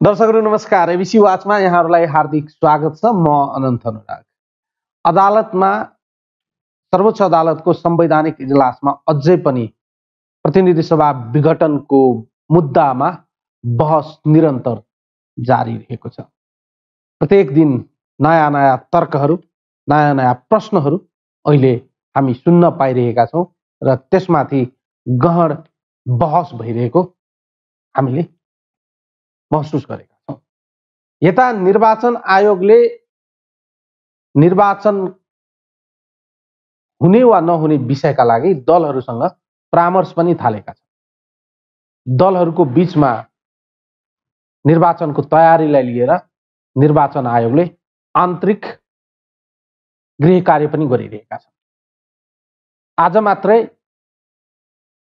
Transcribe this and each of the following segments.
दर्शकहरू नमस्कार। एबिसी वाचमा यहाँहरूलाई हार्दिक स्वागत छ। म अनन्त अनुराग। अदालतमा सर्वोच्च अदालतको संवैधानिक इजलासमा अझै पनि प्रतिनिधि सभा विघटनको मुद्दामा बहस निरन्तर जारी रहेको छ। प्रत्येक दिन नयाँ नयाँ तर्कहरू, नयाँ नयाँ प्रश्नहरू अहिले हामी सुन्न पाइरहेका छौँ र त्यसमाथि गहन बहस भइरहेको हामीले महसुस गरेका छौँ। यता निर्वाचन आयोगले निर्वाचन हुने वा नहुने विषयका लागि दलहरूसँग परामर्श पनि थालेका छन्। दलहरूको बीचमा निर्वाचनको तयारीलाई लिएर निर्वाचन आयोगले आन्तरिक गृह कार्य पनि गरिरहेका छन्। आज मात्रै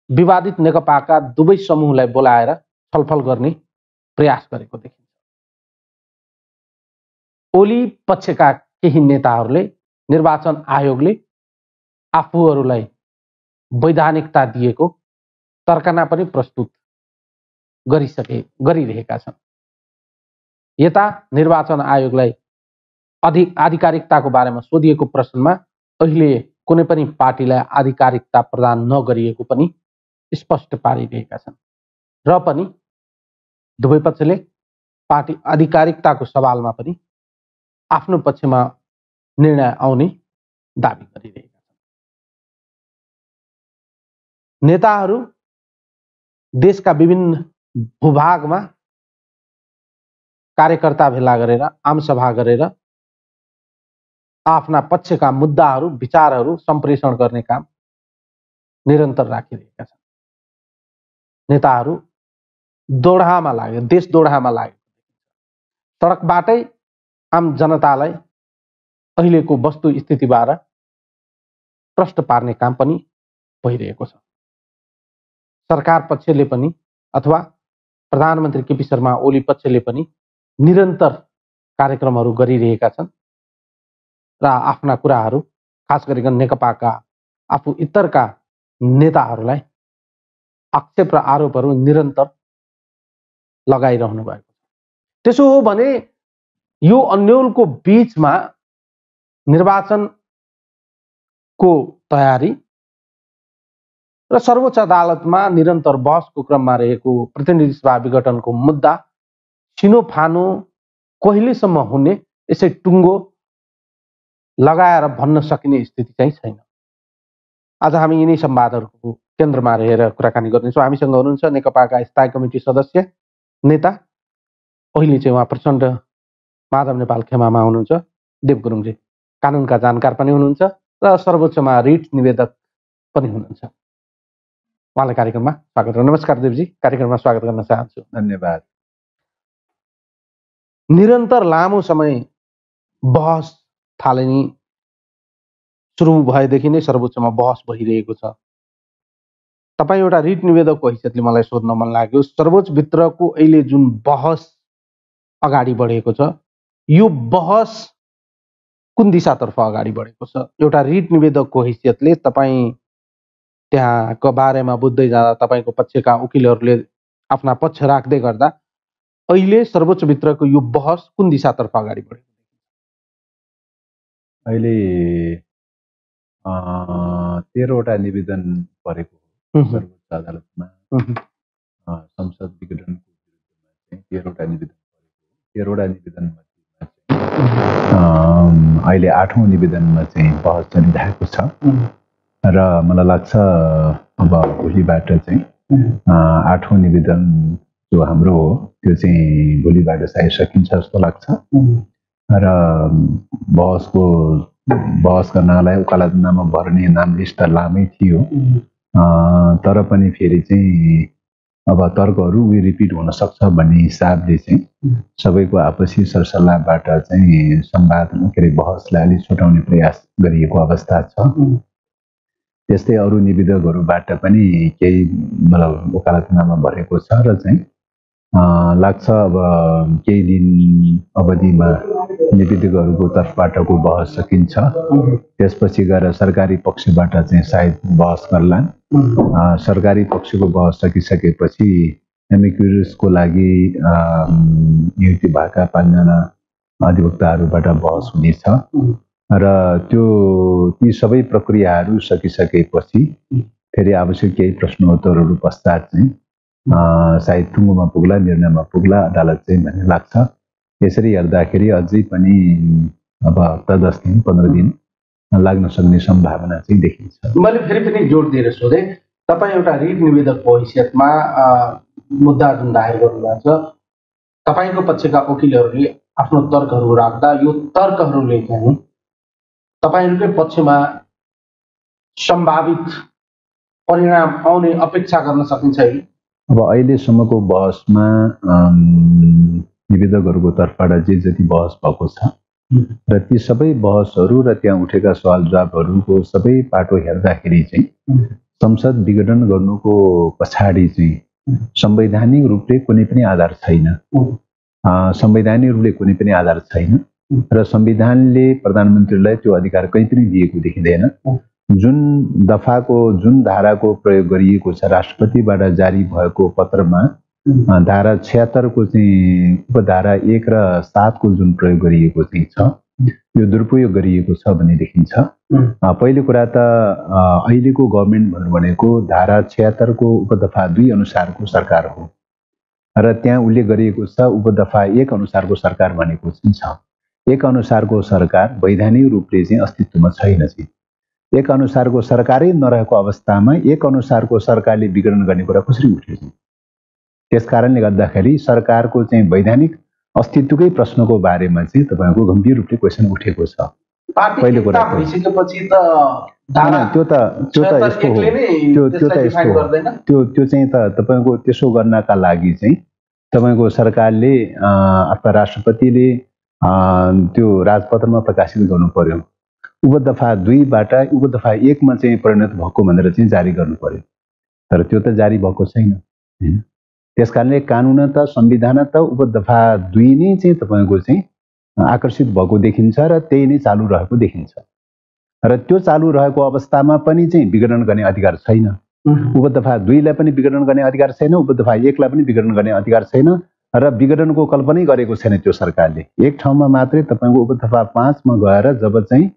विवादित नेकपाका दुवै समूहलाई बोलाएर छलफल गर्ने प्रयास गरेको देखिन्छ। ओली पक्षका केही नेताहरूले निर्वाचन आयोगले आफूहरूलाई वैधानिकता दिएको तर्कना पनि प्रस्तुत गरिरहेका छन्। यता निर्वाचन आयोगलाई आधिकारिकताको बारेमा सोधिएको प्रश्नमा अहिले कुनै पनि पार्टीलाई आधिकारिकता प्रदान नगरिएको पनि स्पष्ट पारिरहेका छन् र पनि दुवै पक्षले पार्टी आधिकारिकताको सवालमा पनि आफ्नो पक्षमा निर्णय आउने दाबी गरिरहेका छन्। नेताहरू देशका विभिन्न भूभागमा कार्यकर्ता भेला गरेर आमसभा गरेर आफ्ना पक्षका मुद्दाहरू, विचारहरू सम्प्रेषण गर्ने काम निरन्तर राखिरहेका छन्। नेताहरू दोडामा लाग्यो, देश दोडामा लाग्यो। सडकबाटै आम जनतालाई अहिलेको वस्तु स्थितिबाट प्रश्न पार्ने काम पनि भइरहेको छ। सरकार पक्षले पनि अथवा प्रधानमन्त्री केपी शर्मा ओली पक्षले पनि निरन्तर कार्यक्रमहरू गरिरहेका छन् र आफ्ना कुराहरू खास गरिकन नेकपाका आफू इतरका नेताहरूलाई आक्षेप र आरोपहरू निरन्तर लगाइरहनु भएको छ। त्यसो हो भने यो अन्योलको बीचमा निर्वाचनको तयारी र सर्वोच्च अदालतमा निरन्तर बहसको क्रममा रहेको प्रतिनिधि सभा विघटनको मुद्दा छिनोफानो कहिलेसम्म हुने, यसै टुङ्गो लगाएर भन्न सकिने स्थिति चाहिँ छैन। आज हामी यिनै संवादहरूको केन्द्रमा रहेर कुराकानी गर्नेछौँ। हामीसँग हुनुहुन्छ नेकपाका स्थायी कमिटी सदस्य नेता, अहिले चाहिँ उहाँ प्रचण्ड माधव नेपाल खेमामा हुनुहुन्छ, देव गुरुङजी, कानुनका जानकार पनि हुनुहुन्छ र सर्वोच्चमा रिट निवेदक पनि हुनुहुन्छ। उहाँलाई कार्यक्रममा स्वागत छ। नमस्कार देवजी, कार्यक्रममा स्वागत गर्न चाहन्छु। धन्यवाद। निरन्तर लामो समय बहस थालनी सुरु भएदेखि नै सर्वोच्चमा बहस भइरहेको छ। तपाईँ एउटा रिट निवेदकको हैसियतले मलाई सोध्न मन लाग्यो, सर्वोच्च भित्रको अहिले जुन बहस अगाडि बढेको छ, यो बहस कुन दिशातर्फ अगाडि बढेको छ? एउटा रिट निवेदकको हैसियतले तपाईँ त्यहाँको बारेमा बुझ्दै जाँदा तपाईँको पक्षका वकिलहरूले आफ्ना पक्ष राख्दै गर्दा अहिले सर्वोच्च भित्रको यो बहस कुन दिशातर्फ अगाडि बढेको? अहिले 13वटा निवेदन परेको हो सर्वोच्च अदालतमा। संसद विघटनको विरुद्धमा चाहिँ 13वटा निवेदन परेको हो। 13वटा निवेदनमा अहिले 8औं निवेदनमा चाहिँ बहस चलिरहेको छ र मलाई लाग्छ अब भोलिबाट चाहिँ 8औं निवेदन जो हाम्रो हो त्यो चाहिँ भोलिबाट सायद सकिन्छ जस्तो लाग्छ र बहस गर्नलाई वकालतनामा भर्ने नाम लिस्ट लामै थियो, तर पनि फेरि चाहिँ अब तर्कहरू रिपिट हुन सक्छ भन्ने हिसाबले चाहिँ सबैको आपसी सरसल्लाहबाट चाहिँ संवाद बहसलाई अलिक छुटाउने प्रयास गरिएको अवस्था छ। त्यस्तै अरू निवेदकहरूबाट पनि केही मतलब वकालतनामा भरेको छ र चाहिँ लाग्छ अब केही दिन अवधिमा निवेदकहरूको तर्फबाटको बहस सकिन्छ। त्यसपछि गएर सरकारी पक्षबाट चाहिँ सायद बहस गर्लान्। सरकारी पक्षको बहस सकिसकेपछि एमिक्युसको लागि नियुक्ति भएका 5 जना अधिवक्ताहरूबाट बहस हुनेछ र ती सबै प्रक्रियाहरू सकिसकेपछि फेरि आवश्यक केही प्रश्नोत्तरहरू पश्चात चाहिँ सायद टुङ्गोमा पुग्ला, निर्णयमा पुग्ला अदालत चाहिँ भन्ने लाग्छ। यसरी हेर्दाखेरि अझै पनि अब हप्ता 10 दिन 15 दिन लाग्न सक्ने सम्भावना चाहिँ देखिन्छ। मैले फेरि पनि जोड दिएर सोधेँ, तपाईँ एउटा रिट निवेदकको हैसियतमा मुद्दा जुन दायर गर्नुभएको छ, तपाईँको पक्षका वकिलहरूले आफ्नो तर्कहरू राख्दा यो तर्कहरूले चाहिँ तपाईँहरूकै पक्षमा सम्भावित परिणाम आउने अपेक्षा गर्न सकिन्छ कि? अब अहिलेसम्मको बहसमा निवेदकहरूको तर्फबाट जे जति बहस भएको छ र ती सबै बहसहरू र त्यहाँ उठेका सवाल जवाबहरूको सबै पाटो हेर्दाखेरि चाहिँ संसद विघटन गर्नुको पछाडि चाहिँ संवैधानिक रूपले कुनै पनि आधार छैन। संवैधानिक रूपले कुनै पनि आधार छैन र संविधानले प्रधानमन्त्रीलाई त्यो अधिकार कहीँ पनि दिएको देखिँदैन। जुन दफाको जुन धाराको प्रयोग गरिएको छ राष्ट्रपतिबाट जारी भएको पत्रमा धारा 76 को चाहिँ उपधारा 1 र 7 को जुन प्रयोग गरिएको चाहिँ छ यो दुरुपयोग गरिएको छ भन्ने देखिन्छ। पहिलो कुरा त अहिलेको गभर्नमेन्ट भन्नु भनेको धारा 76 को उपदफा 2 अनुसारको सरकार हो र त्यहाँ उल्लेख गरिएको छ उपदफा 1 अनुसारको सरकार भनेको चाहिँ छ। 1 अनुसारको सरकार वैधानिक रूपले चाहिँ अस्तित्वमा छैन चाहिँ। 1 अनुसारको सरकारै नरहेको अवस्थामा 1 अनुसारको सरकारले विघटन गर्ने कुरा कसरी उठ्यो? त्यस कारणले गर्दाखेरि सरकारको चाहिँ वैधानिक अस्तित्वकै प्रश्नको बारेमा चाहिँ तपाईँको गम्भीर रूपले क्वेसन उठेको छ। पहिलो कुरा भइसकेपछि त त्यो त यस्तो हो, त्यो चाहिँ त तपाईँको त्यसो गर्नका लागि चाहिँ तपाईँको सरकारले अथवा राष्ट्रपतिले त्यो राजपत्रमा प्रकाशित गर्नु पर्यो। उपदफा 2 बाट उपदफा 1 मा चाहिँ परिणत भएको भनेर चाहिँ जारी गर्नु पर्यो, तर त्यो त जारी भएको छैन हैन। त्यसकारणले कानुन त संविधान त उपदफा 2 नै चाहिँ तपाईँको चाहिँ आकर्षित भएको देखिन्छ र त्यही नै चालू रहेको देखिन्छ र त्यो चालू रहेको अवस्थामा पनि चाहिँ विघटन गर्ने अधिकार छैन। उपदफा 2 लाई पनि विघटन गर्ने अधिकार छैन, उपदफा 1 लाई पनि विघटन गर्ने अधिकार छैन र विघटनको कल्पनै गरेको छैन त्यो सरकारले। एक ठाउँमा मात्रै तपाईँको उपदफा 5 मा गएर जब चाहिँ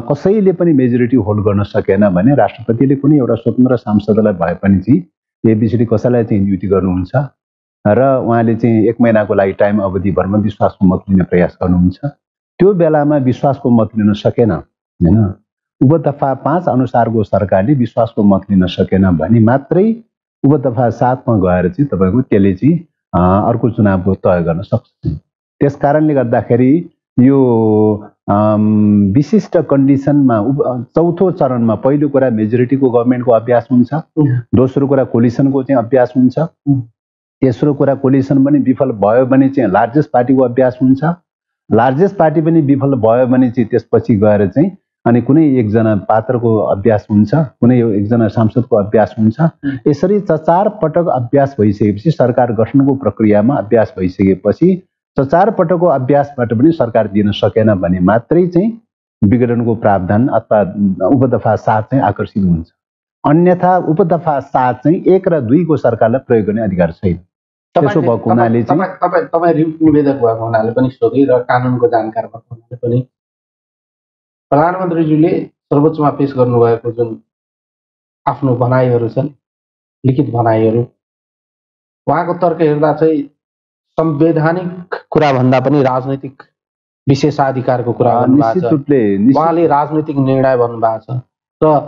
कसैले पनि मेजोरिटी होल्ड गर्न सकेन भने राष्ट्रपतिले कुनै एउटा स्वतन्त्र सांसदलाई भए पनि चाहिँ एबिसिडी कसैलाई चाहिँ नियुक्ति गर्नुहुन्छ र उहाँले चाहिँ 1 महिनाको लागि टाइम अवधिभरमा विश्वासको मत लिने प्रयास गर्नुहुन्छ। त्यो बेलामा विश्वासको मत लिन सकेन हैन, उपदफा 5 अनुसारको सरकारले विश्वासको मत लिन सकेन भने मात्रै उपदफा 7 मा गएर चाहिँ तपाईँको त्यसले चाहिँ अर्को चुनावको तय गर्न सक्छ। त्यस कारणले गर्दाखेरि यो विशिष्ट कन्डिसनमा चौथो चरणमा पहिलो कुरा मेजोरिटीको गभर्नमेन्टको अभ्यास हुन्छ, दोस्रो कुरा कोलिसनको चाहिँ अभ्यास हुन्छ, तेस्रो कुरा कोलिसन पनि विफल भयो भने चाहिँ लार्जेस्ट पार्टीको अभ्यास हुन्छ, लार्जेस्ट पार्टी पनि विफल भयो भने चाहिँ त्यसपछि गएर चाहिँ अनि कुनै एकजना पात्रको अभ्यास हुन्छ, कुनै एकजना सांसदको अभ्यास हुन्छ। यसरी 4 पटक अभ्यास भइसकेपछि सरकार गठनको प्रक्रियामा अभ्यास भइसकेपछि 4 पटकको अभ्यासबाट पनि सरकार दिन सकेन भने मात्रै चाहिँ विघटनको प्रावधान अथवा उपदफा 7 चाहिँ आकर्षित हुन्छ। अन्यथा उपदफा 7 चाहिँ 1 र 2 को सरकारलाई प्रयोग गर्ने अधिकार छैन। त्यसो भएको हुनाले चाहिँ तपाईँ रिट निवेदक भएको हुनाले पनि सोधे र कानुनको जानकार भएको हुनाले पनि प्रधानमन्त्रीजीले सर्वोच्चमा पेश गर्नुभएको जुन आफ्नो भनाइहरू छन्, लिखित भनाइहरू, उहाँको तर्क हेर्दा चाहिँ संवैधानिक कुरा भन्दा पनि राजनैतिक विशेषाधिकारको कुरा भन्नुभएको छ। उहाँले राजनैतिक निर्णय भन्नुभएको छ र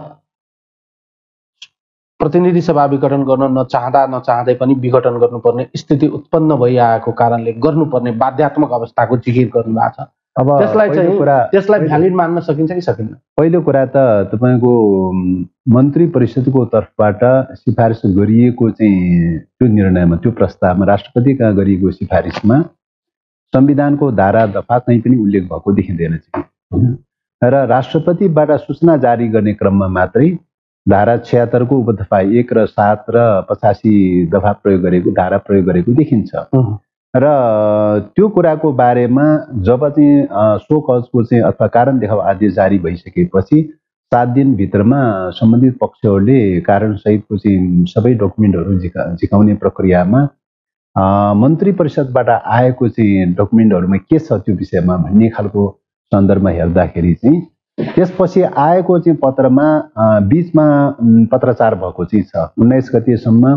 प्रतिनिधि सभा विघटन गर्न नचाहँदै पनि विघटन गर्नुपर्ने स्थिति उत्पन्न भइआएको कारणले गर्नुपर्ने बाध्यात्मक अवस्थाको जिकिर गर्नुभएको छ। अब त्यसलाई भ्यालिड मान्न सकिन्छ कि सकिन्न? पहिलो कुरा त तपाईँको मन्त्री परिषदको तर्फबाट सिफारिस गरिएको चाहिँ त्यो निर्णयमा, त्यो प्रस्तावमा, राष्ट्रपति कहाँ गरिएको सिफारिसमा संविधानको धारा दफा कहीँ पनि उल्लेख भएको देखिँदैन र राष्ट्रपतिबाट सूचना जारी गर्ने क्रममा मात्रै धारा 76 को उपदफा 1 र 7 र 85 दफा प्रयोग गरेको धारा प्रयोग गरेको देखिन्छ र त्यो कुराको बारेमा जब चाहिँ सो कजको चाहिँ अथवा कारण देखाउ आदेश जारी भइसकेपछि 7 दिनभित्रमा सम्बन्धित पक्षहरूले कारण सहितको चाहिँ सबै डकुमेन्टहरू झिकाउने प्रक्रियामा मन्त्री परिषदबाट आएको चाहिँ डकुमेन्टहरूमा के छ त्यो विषयमा भन्ने खालको सन्दर्भमा हेर्दाखेरि चाहिँ त्यसपछि आएको चाहिँ पत्रमा बीचमा पत्रचार भएको चाहिँ छ। 19 गतेसम्म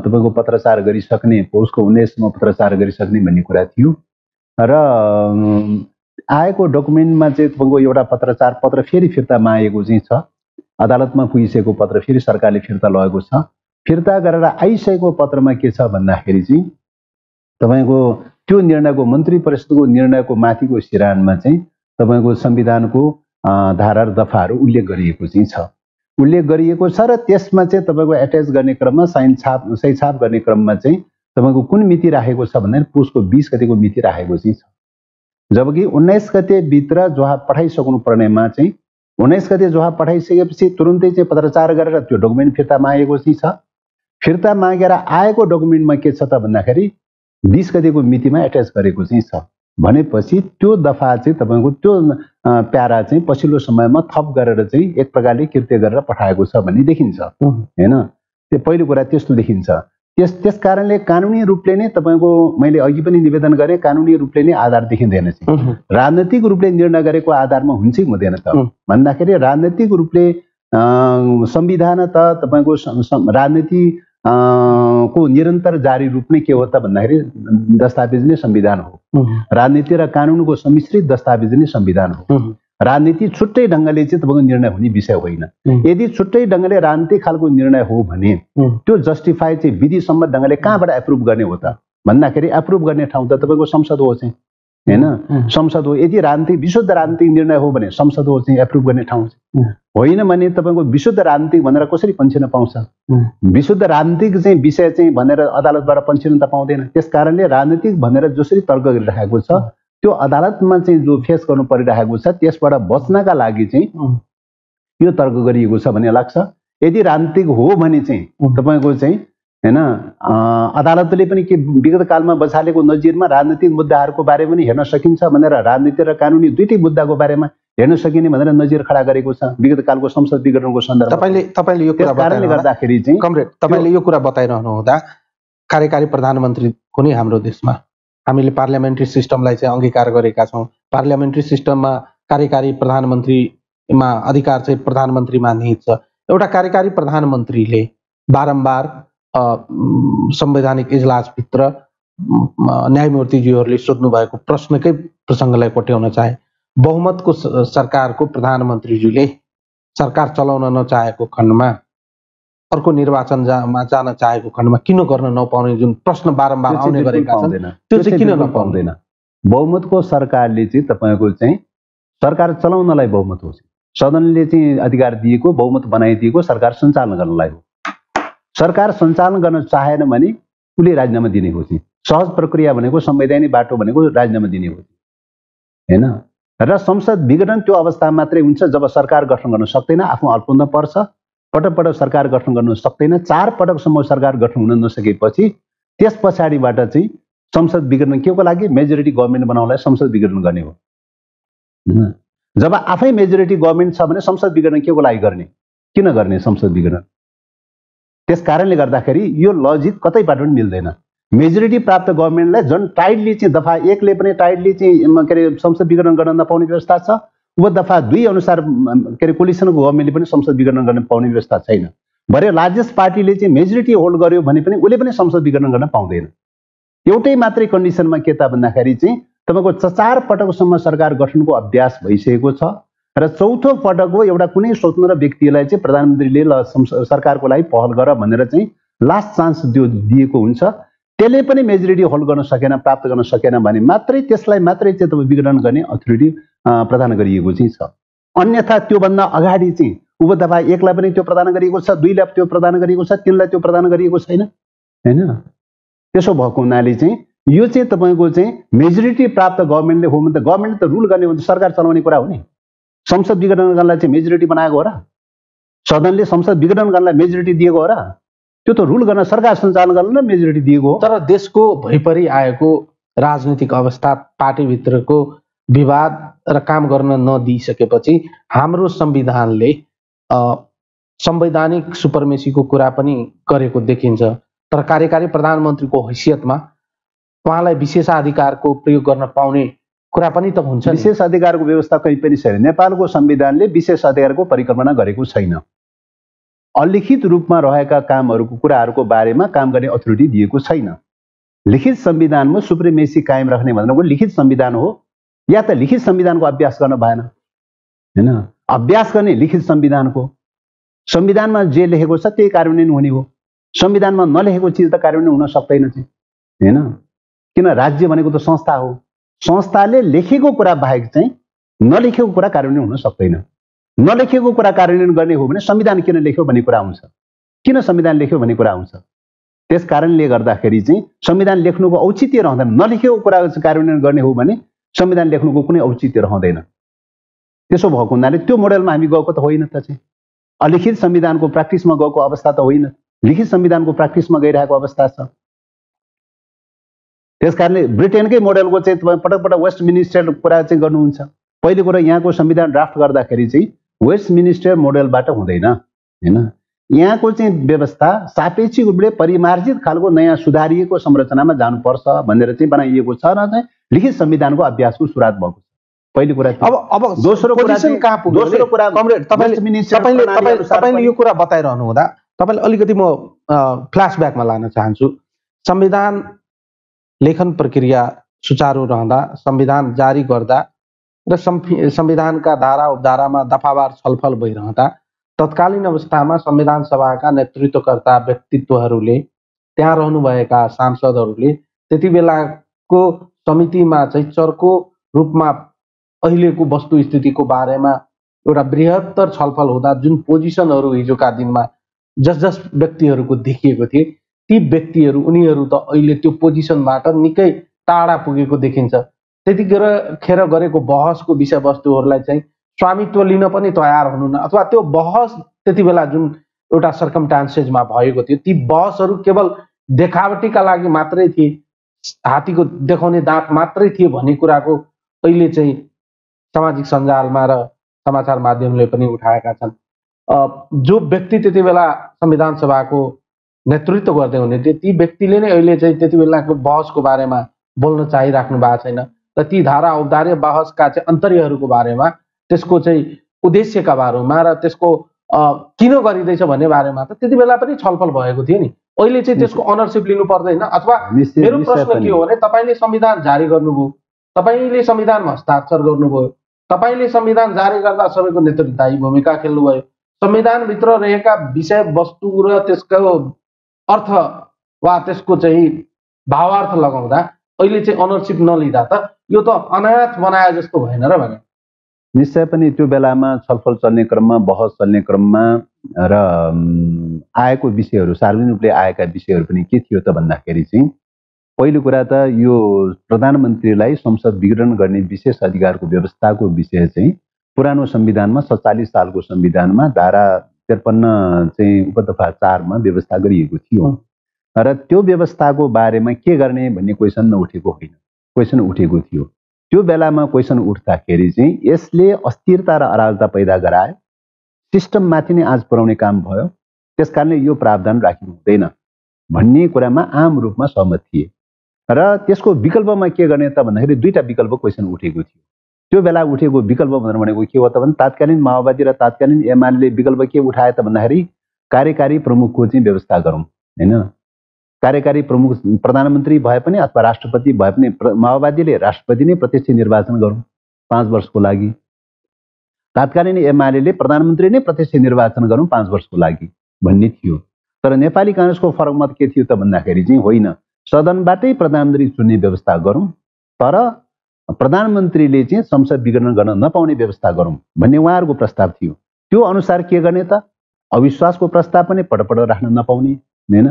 तपाईँको पत्रचार गरिसक्ने, पौषको 19 पत्रचार गरिसक्ने भन्ने कुरा थियो र आएको डकुमेन्टमा चाहिँ तपाईँको एउटा पत्रचार पत्र फेरि फिर्ता मागेको चाहिँ छ। अदालतमा पुगिसकेको पत्र फेरि सरकारले फिर्ता लगेको छ। फिर्ता गरेर आइसकेको पत्रमा के छ भन्दाखेरि चाहिँ तपाईँको त्यो निर्णयको मन्त्री परिषदको निर्णयको माथिको सिरानमा चाहिँ तपाईँको संविधानको धारा र दफाहरू उल्लेख गरिएको चाहिँ छ। उल्लेख गरिएको छ र त्यसमा चाहिँ तपाईँको एट्याच गर्ने क्रममा सही छाप गर्ने क्रममा चाहिँ तपाईँको कुन मिति राखेको छ भन्दाखेरि पुसको 20 गतेको मिति राखेको चाहिँ छ। जबकि 19 गतेभित्र जवाब पठाइसक्नु पर्नेमा चाहिँ 19 गते जवाब पठाइसकेपछि तुरुन्तै चाहिँ पत्रचार गरेर त्यो डकुमेन्ट फिर्ता मागेको चाहिँ छ। फिर्ता मागेर आएको डकुमेन्टमा के छ त भन्दाखेरि 20 गतेको मितिमा एट्याच गरेको चाहिँ छ। भनेपछि त्यो दफा चाहिँ तपाईँको त्यो प्यारा चाहिँ पछिल्लो समयमा थप गरेर चाहिँ एक प्रकारले कृत्य गरेर पठाएको छ भन्ने देखिन्छ हैन। त्यो पहिलो कुरा त्यस्तो देखिन्छ। त्यस कारणले कानुनी रूपले नै तपाईँको मैले अघि पनि निवेदन गरेँ, कानुनी रूपले नै आधार देखिँदैन चाहिँ। राजनीतिक रूपले निर्णय गरेको आधारमा हुन्छ कि हुँदैन त भन्दाखेरि राजनीतिक रूपले संविधान त तपाईँको राजनीति को निरन्तर जारी रूप नै के हो त भन्दाखेरि दस्तावेज नै संविधान हो। राजनीति र कानुनको सम्मिश्रित दस्तावेज नै संविधान हो। राजनीति छुट्टै ढङ्गले चाहिँ तपाईँको निर्णय हुने विषय होइन। यदि छुट्टै ढङ्गले राजनीतिक खालको निर्णय हो भने त्यो जस्टिफाई चाहिँ विधिसम्मत ढङ्गले कहाँबाट एप्रुभ गर्ने हो त भन्दाखेरि एप्रुभ गर्ने ठाउँ त तपाईँको संसद हो चाहिँ हैन। संसद हो। यदि राजनीतिक विशुद्ध राजनीतिक निर्णय हो भने संसद हो चाहिँ एप्रुभ गर्ने ठाउँ होइन भने तपाईँको विशुद्ध राजनीतिक भनेर कसरी पन्छिन पाउँछ? विशुद्ध राजनीतिक चाहिँ विषय चाहिँ भनेर अदालतबाट पन्छिन त पाउँदैन। त्यस कारणले राजनीतिक भनेर जसरी तर्क गरिरहेको छ त्यो अदालतमा चाहिँ जो फेस गर्नु परिरहेको छ त्यसबाट बच्नका लागि चाहिँ यो तर्क गरिएको छ भन्ने लाग्छ। यदि राजनीतिक हो भने चाहिँ तपाईँको चाहिँ हैन अदालतले पनि के विगत कालमा बसालेको नजिरमा राजनीतिक मुद्दाहरूको बारेमा पनि हेर्न सकिन्छ भनेर राजनीति र कानुनी दुईटै मुद्दाको बारेमा हेर्न सकिने भनेर नजिर खडा गरेको छ विगत कालको संसद विघटनको सन्दर्भमा। तपाईले यो कुरा कारणले गर्दाखेरि चाहिँ कमरेड तपाईले यो कुरा बताइरहनु हुँदा कार्यकारी प्रधानमन्त्री कुनै हाम्रो देशमा हामीले पार्लियामेन्ट्री सिस्टमलाई चाहिँ अंगीकार गरेका छौँ। पार्लियामेन्ट्री सिस्टममा कार्यकारी प्रधानमन्त्रीमा अधिकार चाहिँ प्रधानमन्त्रीमा निहित छ। एउटा कार्यकारी प्रधानमन्त्रीले बारम्बार संवैधानिक इजलासभित्र न्यायमूर्तिज्यूहरूले सोध्नु भएको प्रश्नकै प्रसङ्गलाई कोट्याउन चाहे। बहुमतको सरकारको प्रधानमन्त्रीज्यूले सरकार चलाउन नचाहेको खण्डमा अर्को निर्वाचनमा जान चाहेको खण्डमा किन गर्न नपाउने जुन प्रश्न बारम्बार आउने गरेका छन् त्यो चाहिँ किन नपाउँदैन? बहुमतको सरकारले चाहिँ तपाईँको चाहिँ सरकार चलाउनलाई बहुमत हो। सदनले चाहिँ अधिकार दिएको बहुमत बनाइदिएको सरकार सञ्चालन गर्नलाई हो। सरकार सञ्चालन गर्न चाहेन भने उसले राजीनामा दिने हो। सहज प्रक्रिया भनेको संवैधानिक बाटो भनेको राजीनामा दिने हो हैन। र संसद विघटन त्यो अवस्था मात्रै हुन्छ जब सरकार गठन गर्न सक्दैन, आफू अल्पन्न पर्छ, पटक पटक सरकार गठन गर्न सक्दैन, 4 पटकसम्म सरकार गठन हुन नसकेपछि त्यस पछाडिबाट चाहिँ संसद विघटन के को लागि मेजोरिटी गभर्नमेन्ट बनाउनलाई संसद विघटन गर्ने हो। जब आफै मेजोरिटी गभर्नमेन्ट छ भने संसद विघटन के को लागि गर्ने? किन गर्ने संसद विघटन? त्यस कारणले गर्दाखेरि यो लजिक कतैबाट पनि मिल्दैन। मेजोरिटी प्राप्त गभर्नमेन्टलाई झन् टाइटली चाहिँ दफा 1 ले पनि टाइटली चाहिँ के अरे संसद विघटन गर्न नपाउने व्यवस्था छ। व दफा 2 अनुसार के अरे कोलिसनको गभर्नमेन्टले पनि संसद विघटन गर्न पाउने व्यवस्था छैन। भरे लार्जेस्ट पार्टीले चाहिँ मेजोरिटी होल्ड गर्यो भने पनि उसले पनि संसद विघटन गर्न पाउँदैन। एउटै मात्रै कन्डिसनमा के त भन्दाखेरि चाहिँ तपाईँको 4 पटकसम्म सरकार गठनको अभ्यास भइसकेको छ र चौथो पटकको एउटा कुनै स्वतन्त्र व्यक्तिलाई चाहिँ प्रधानमन्त्रीले सरकारको लागि पहल गर भनेर चाहिँ लास्ट चान्स दिएको हुन्छ। त्यसले पनि मेजोरिटी होल्ड गर्न सकेन, प्राप्त गर्न सकेन भने मात्रै त्यसलाई मात्रै चाहिँ तपाईँ विघटन गर्ने अथोरिटी प्रदान गरिएको चाहिँ छ। अन्यथा त्योभन्दा अगाडि चाहिँ उपदफा 1 लाई पनि त्यो प्रदान गरिएको छ, 2 लाई त्यो प्रदान गरिएको छ, 3 लाई त्यो प्रदान गरिएको छैन हैन। त्यसो भएको हुनाले चाहिँ यो चाहिँ तपाईँको चाहिँ मेजोरिटी प्राप्त गभर्नमेन्टले हो भने त गभर्नमेन्ट त रुल गर्ने हो भने त सरकार चलाउने कुरा हो नि। संसद विघटन गर्नलाई चाहिँ मेजोरिटी बनाएको हो र? सदनले संसद विघटन गर्नलाई मेजोरिटी दिएको हो र? त्यो त रुल गर्न सरकार सञ्चालन गर्न मेजोरिटी दिएको हो। तर देशको भइपरि आएको राजनीतिक अवस्था, पार्टीभित्रको विवाद र काम गर्न नदिइसकेपछि हाम्रो संविधानले संवैधानिक सुपरमेसीको कुरा पनि गरेको देखिन्छ। तर कार्यकारी प्रधानमन्त्रीको हैसियतमा उहाँलाई विशेषाधिकारको प्रयोग गर्न पाउने कुरा पनि त हुन्छ। विशेषाधिकारको व्यवस्था कहीँ पनि छैन। नेपालको संविधानले विशेषाधिकारको परिकल्पना गरेको छैन। अलिखित रूपमा रहेका कामहरूको कुराहरूको बारेमा काम गर्ने अथोरिटी दिएको छैन। लिखित संविधानमा सुप्रिमेसी कायम राख्ने भनेको लिखित संविधान हो, या त लिखित संविधानको अभ्यास गर्न भएन, हैन? अभ्यास गर्ने लिखित संविधानको, संविधानमा जे लेखेको छ त्यही कार्यान्वयन हुने हो। संविधानमा नलेखेको चिज त कार्यान्वयन हुन सक्दैन चाहिँ, हैन? किन राज्य भनेको त संस्था हो। संस्थाले लेखेको कुरा बाहेक चाहिँ नलेखेको कुरा कार्यान्वयन हुन सक्दैन। नलेखेको कुरा कार्यान्वयन गर्ने हो भने संविधान किन लेख्यो भन्ने कुरा आउँछ, किन संविधान लेख्यो भन्ने कुरा आउँछ। त्यस कारणले गर्दाखेरि चाहिँ संविधान लेख्नुको औचित्य रहँदैन। नलेखेको कुरा कार्यान्वयन गर्ने हो भने संविधान लेख्नुको कुनै औचित्य रहँदैन। त्यसो भएको हुनाले त्यो मोडेलमा हामी गएको त होइन त चाहिँ। अलिखित संविधानको प्र्याक्टिसमा गएको अवस्था त होइन, लिखित संविधानको प्र्याक्टिसमा गइरहेको अवस्था छ। त्यसकारणले ब्रिटेनकै मोडेलको चाहिँ पटक पटक वेस्टमिनिस्टर कुरा चाहिँ गर्नुहुन्छ। पहिलो कुरा यहाँको संविधान ड्राफ्ट गर्दाखेरि चाहिँ वेस्टमिनिस्टर मोडेलबाट हुँदैन, हैन? यहाँको चाहिँ व्यवस्था सापेक्षिक रूपले परिमार्जित खालको नयाँ सुधारिएको संरचनामा जानुपर्छ भनेर चाहिँ बनाइएको छ र चाहिँ लिखित संविधानको अभ्यासको सुरुवात भएको छ। पहिलो कुरा। अब दोस्रो कुरा तपाईले यो कुरा बताइरहनु हुँदा तपाईले अलिकति म फ्ल्यासब्याकमा लान चाहन्छु। संविधान लेखन प्रक्रिया सुचारू रहँदा, संविधान जारी गर्दा र संविधानका धारा उपधारामा दफावार छलफल भइरहँदा तत्कालीन अवस्थामा संविधान सभाका नेतृत्वकर्ता व्यक्तित्वहरूले, त्यहाँ रहनुभएका सांसदहरूले त्यति बेलाको समितिमा चाहिँ चर्को रूपमा अहिलेको वस्तुस्थितिको बारेमा एउटा बृहत्तर छलफल हुँदा जुन पोजिसनहरू हिजोका दिनमा जस व्यक्तिहरूको देखिएको थिए, ती व्यक्तिहरू उनीहरू त अहिले त्यो पोजिसनबाट निकै टाढा पुगेको देखिन्छ। त्यतिखेर गरेको बहसको विषयवस्तुहरूलाई चाहिँ स्वामित्व लिन पनि तयार हुनुहुन्न, अथवा त्यो बहस त्यति बेला जुन एउटा सर्कमस्टान्सेसमा भएको थियो ती बहसहरू केवल देखावटीका लागि मात्रै थिए, हात्तीको देखाउने दाँत मात्रै थिए भन्ने कुराको अहिले चाहिँ सामाजिक सञ्जालमा र समाचार माध्यमले पनि उठाएका छन्। जो व्यक्ति त्यति बेला संविधान सभाको नेतृत्व गर्दै हुने थिए ती व्यक्तिले नै अहिले चाहिँ त्यति बेलाको बहसको बारेमा बोल्न चाहिराख्नु भएको छैन र ती धारा औपधारिक बहसका चाहिँ अन्तर्यहरूको बारेमा, त्यसको चाहिँ उद्देश्यका बारेमा र त्यसको किन गरिँदैछ भन्ने बारेमा त त्यति बेला पनि छलफल भएको थियो नि। अहिले चाहिँ त्यसको अनरसिप लिनु पर्दैन। अथवा मेरो प्रश्न के हो भने तपाईले संविधान जारी गर्नुभयो, तपाईले संविधानमा हस्ताक्षर गर्नुभयो, तपाईले संविधान जारी गर्दा सबैको नेतृत्वदायी भूमिका खेल्नुभयो, संविधानभित्र रहेका विषयवस्तु र त्यसको अर्थ वा त्यसको चाहिँ भावार्थ लगाउँदा अहिले चाहिँ अनरसिप नलिँदा त यो त अनाथ बनाए जस्तो भएन र भने? निश्चय पनि त्यो बेलामा छलफल चल्ने क्रममा, बहस चल्ने क्रममा र आएको विषयहरू, सार्वजनिक रूपले आएका विषयहरू पनि के थियो त भन्दाखेरि चाहिँ पहिलो कुरा त यो प्रधानमन्त्रीलाई संसद विघटन गर्ने विशेष अधिकारको व्यवस्थाको विषय चाहिँ पुरानो संविधानमा 47 सालको संविधानमा धारा 53 चाहिँ उपदफा 4 मा व्यवस्था गरिएको थियो र त्यो व्यवस्थाको बारेमा के गर्ने भन्ने क्वेसन नउठेको होइन, क्वेसन उठेको थियो। त्यो बेलामा क्वेसन उठ्दाखेरि चाहिँ यसले अस्थिरता र अराजकता पैदा गरायो, सिस्टममाथि नै आँच पुर्याउने काम भयो, त्यसकारणले यो प्रावधान राखिनु हुँदैन भन्ने कुरामा आम रूपमा सहमत थिए र त्यसको विकल्पमा के गर्ने त भन्दाखेरि दुईटा विकल्प क्वेसन उठेको थियो। त्यो बेला उठेको विकल्प भनेको के हो त भने तात्कालीन माओवादी र तात्कालीन एमाले विकल्प के उठाए त भन्दाखेरि कार्यकारी प्रमुखको चाहिँ व्यवस्था गरौँ, हैन? कार्यकारी प्रमुख प्रधानमन्त्री भए पनि अथवा राष्ट्रपति भए पनि माओवादीले राष्ट्रपति नै प्रत्यक्ष निर्वाचन गरौँ 5 वर्षको लागि, तात्कालीन एमाले प्रधानमन्त्री नै प्रत्यक्ष निर्वाचन गरौँ 5 वर्षको लागि भन्ने थियो। तर नेपाली कांग्रेसको फरक मत के थियो त भन्दाखेरि चाहिँ होइन, सदनबाटै प्रधानमन्त्री चुन्ने व्यवस्था गरौँ तर प्रधानमन्त्रीले चाहिँ संसद विघटन गर्न नपाउने व्यवस्था गरौँ भन्ने उहाँहरूको प्रस्ताव थियो। त्यो अनुसार के गर्ने त अविश्वासको प्रस्ताव पनि पटपट राख्न नपाउने, हैन?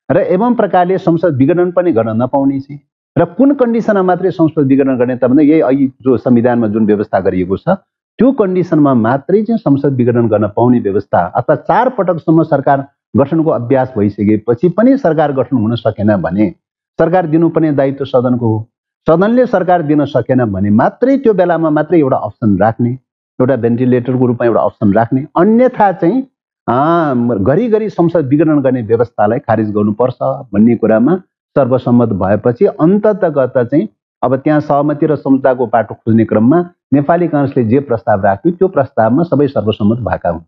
र एवं प्रकारले संसद विघटन पनि गर्न नपाउने चाहिँ र कुन कन्डिसनमा मात्रै संसद विघटन गर्ने त भन्दा यही अहिले जो संविधानमा जुन व्यवस्था गरिएको छ त्यो कन्डिसनमा मात्रै चाहिँ संसद विघटन गर्न पाउने व्यवस्था अथवा 4 पटकसम्म सरकार गठनको अभ्यास भइसकेपछि पनि सरकार गठन हुन सकेन भने सरकार दिनुपर्ने दायित्व सदनको हो। सदनले सरकार दिन सकेन भने मात्रै त्यो बेलामा मात्रै एउटा अप्सन राख्ने, एउटा भेन्टिलेटरको रूपमा एउटा अप्सन राख्ने, अन्यथा चाहिँ घरिघरि संसद विघटन गर्ने व्यवस्थालाई खारिज गर्नुपर्छ भन्ने कुरामा सर्वसम्मत भएपछि अन्ततगत चाहिँ अब त्यहाँ सहमति र समझौताको बाटो खोज्ने क्रममा नेपाली काङ्ग्रेसले जे प्रस्ताव राख्यो त्यो प्रस्तावमा सबै सर्वसम्मत भएका हुन्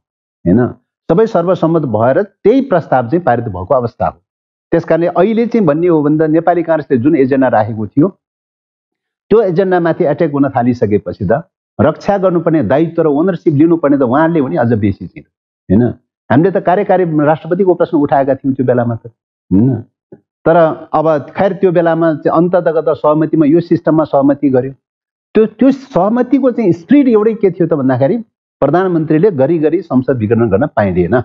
हैन। सबै सर्वसम्मत भएर त्यही प्रस्ताव चाहिँ पारित भएको अवस्था हो। त्यसकारणले अहिले चाहिँ भन्ने हो भन्दा नेपाली काङ्ग्रेसले जुन एजेन्डा राखेको थियो त्यो एजेन्डामाथि एट्याक हुन थालिसकेपछि त रक्षा गर्नुपर्ने दायित्व र ओनरसिप लिनुपर्ने त उहाँहरूले हो नि अझ बेसी चाहिँ हैन। हामीले त कार्यकारी राष्ट्रपतिको प्रश्न उठाएका थियौँ त्यो बेलामा त हैन। तर अब खैर त्यो बेलामा चाहिँ अन्ततगत सहमतिमा यो सिस्टममा सहमति गर्यो। त्यो सहमतिको चाहिँ स्पिरिट एउटै के थियो त भन्दाखेरि प्रधानमन्त्रीले घरिघरि संसद विघटन गर्न पाइँदैन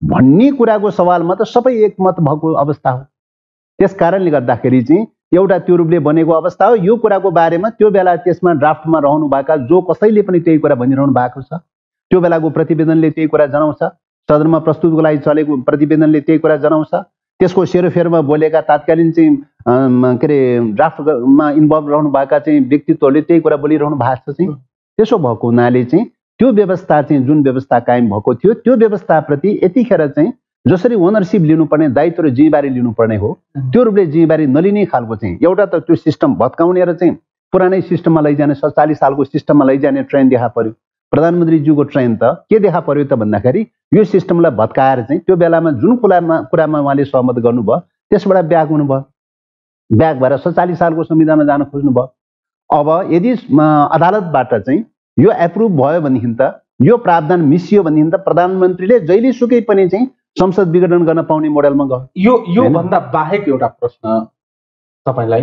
भन्ने कुराको सवालमा त सबै एकमत भएको अवस्था हो। त्यस कारणले गर्दाखेरि चाहिँ एउटा त्यो रूपले बनेको अवस्था हो। यो कुराको बारेमा त्यो बेला त्यसमा ड्राफ्टमा रहनुभएका जो कसैले पनि त्यही कुरा भनिरहनु भएको छ। त्यो बेलाको प्रतिवेदनले त्यही कुरा जनाउँछ, सदनमा प्रस्तुतको लागि चलेको प्रतिवेदनले त्यही कुरा जनाउँछ। त्यसको सेरोफेरमा बोलेका तात्कालीन चाहिँ के अरे ड्राफ्टमा इन्भल्भ रहनुभएका चाहिँ व्यक्तित्वहरूले त्यही कुरा बोलिरहनु भएको छ। चाहिँ त्यसो भएको हुनाले चाहिँ त्यो व्यवस्था चाहिँ जुन व्यवस्था कायम भएको थियो त्यो व्यवस्थाप्रति यतिखेर चाहिँ जसरी ओनरसिप लिनुपर्ने दायित्व र जिम्मेवारी लिनुपर्ने हो त्यो रूपले जिम्मेवारी नलिने खालको चाहिँ एउटा त त्यो सिस्टम भत्काउने र चाहिँ पुरानै सिस्टममा लैजाने 47 सालको सिस्टममा लैजाने ट्रेन देखा पर्यो। प्रधानमन्त्रीज्यूको ट्रेन त के देखा पर्यो त भन्दाखेरि यो सिस्टमलाई भत्काएर चाहिँ त्यो बेलामा जुन कुरामा उहाँले सहमत गर्नुभयो त्यसबाट ब्याक हुनुभयो। ब्याक भएर 47 सालको संविधानमा जान खोज्नुभयो। अब यदि अदालतबाट चाहिँ यो एप्रुभ भयो भनेदेखि त यो प्रावधान मिसियो भनेदेखि त प्रधानमन्त्रीले जहिले सुकै पनि चाहिँ संसद विघटन गर्न पाउने मोडलमा गयो। यो भन्दा बाहेक एउटा प्रश्न तपाईलाई,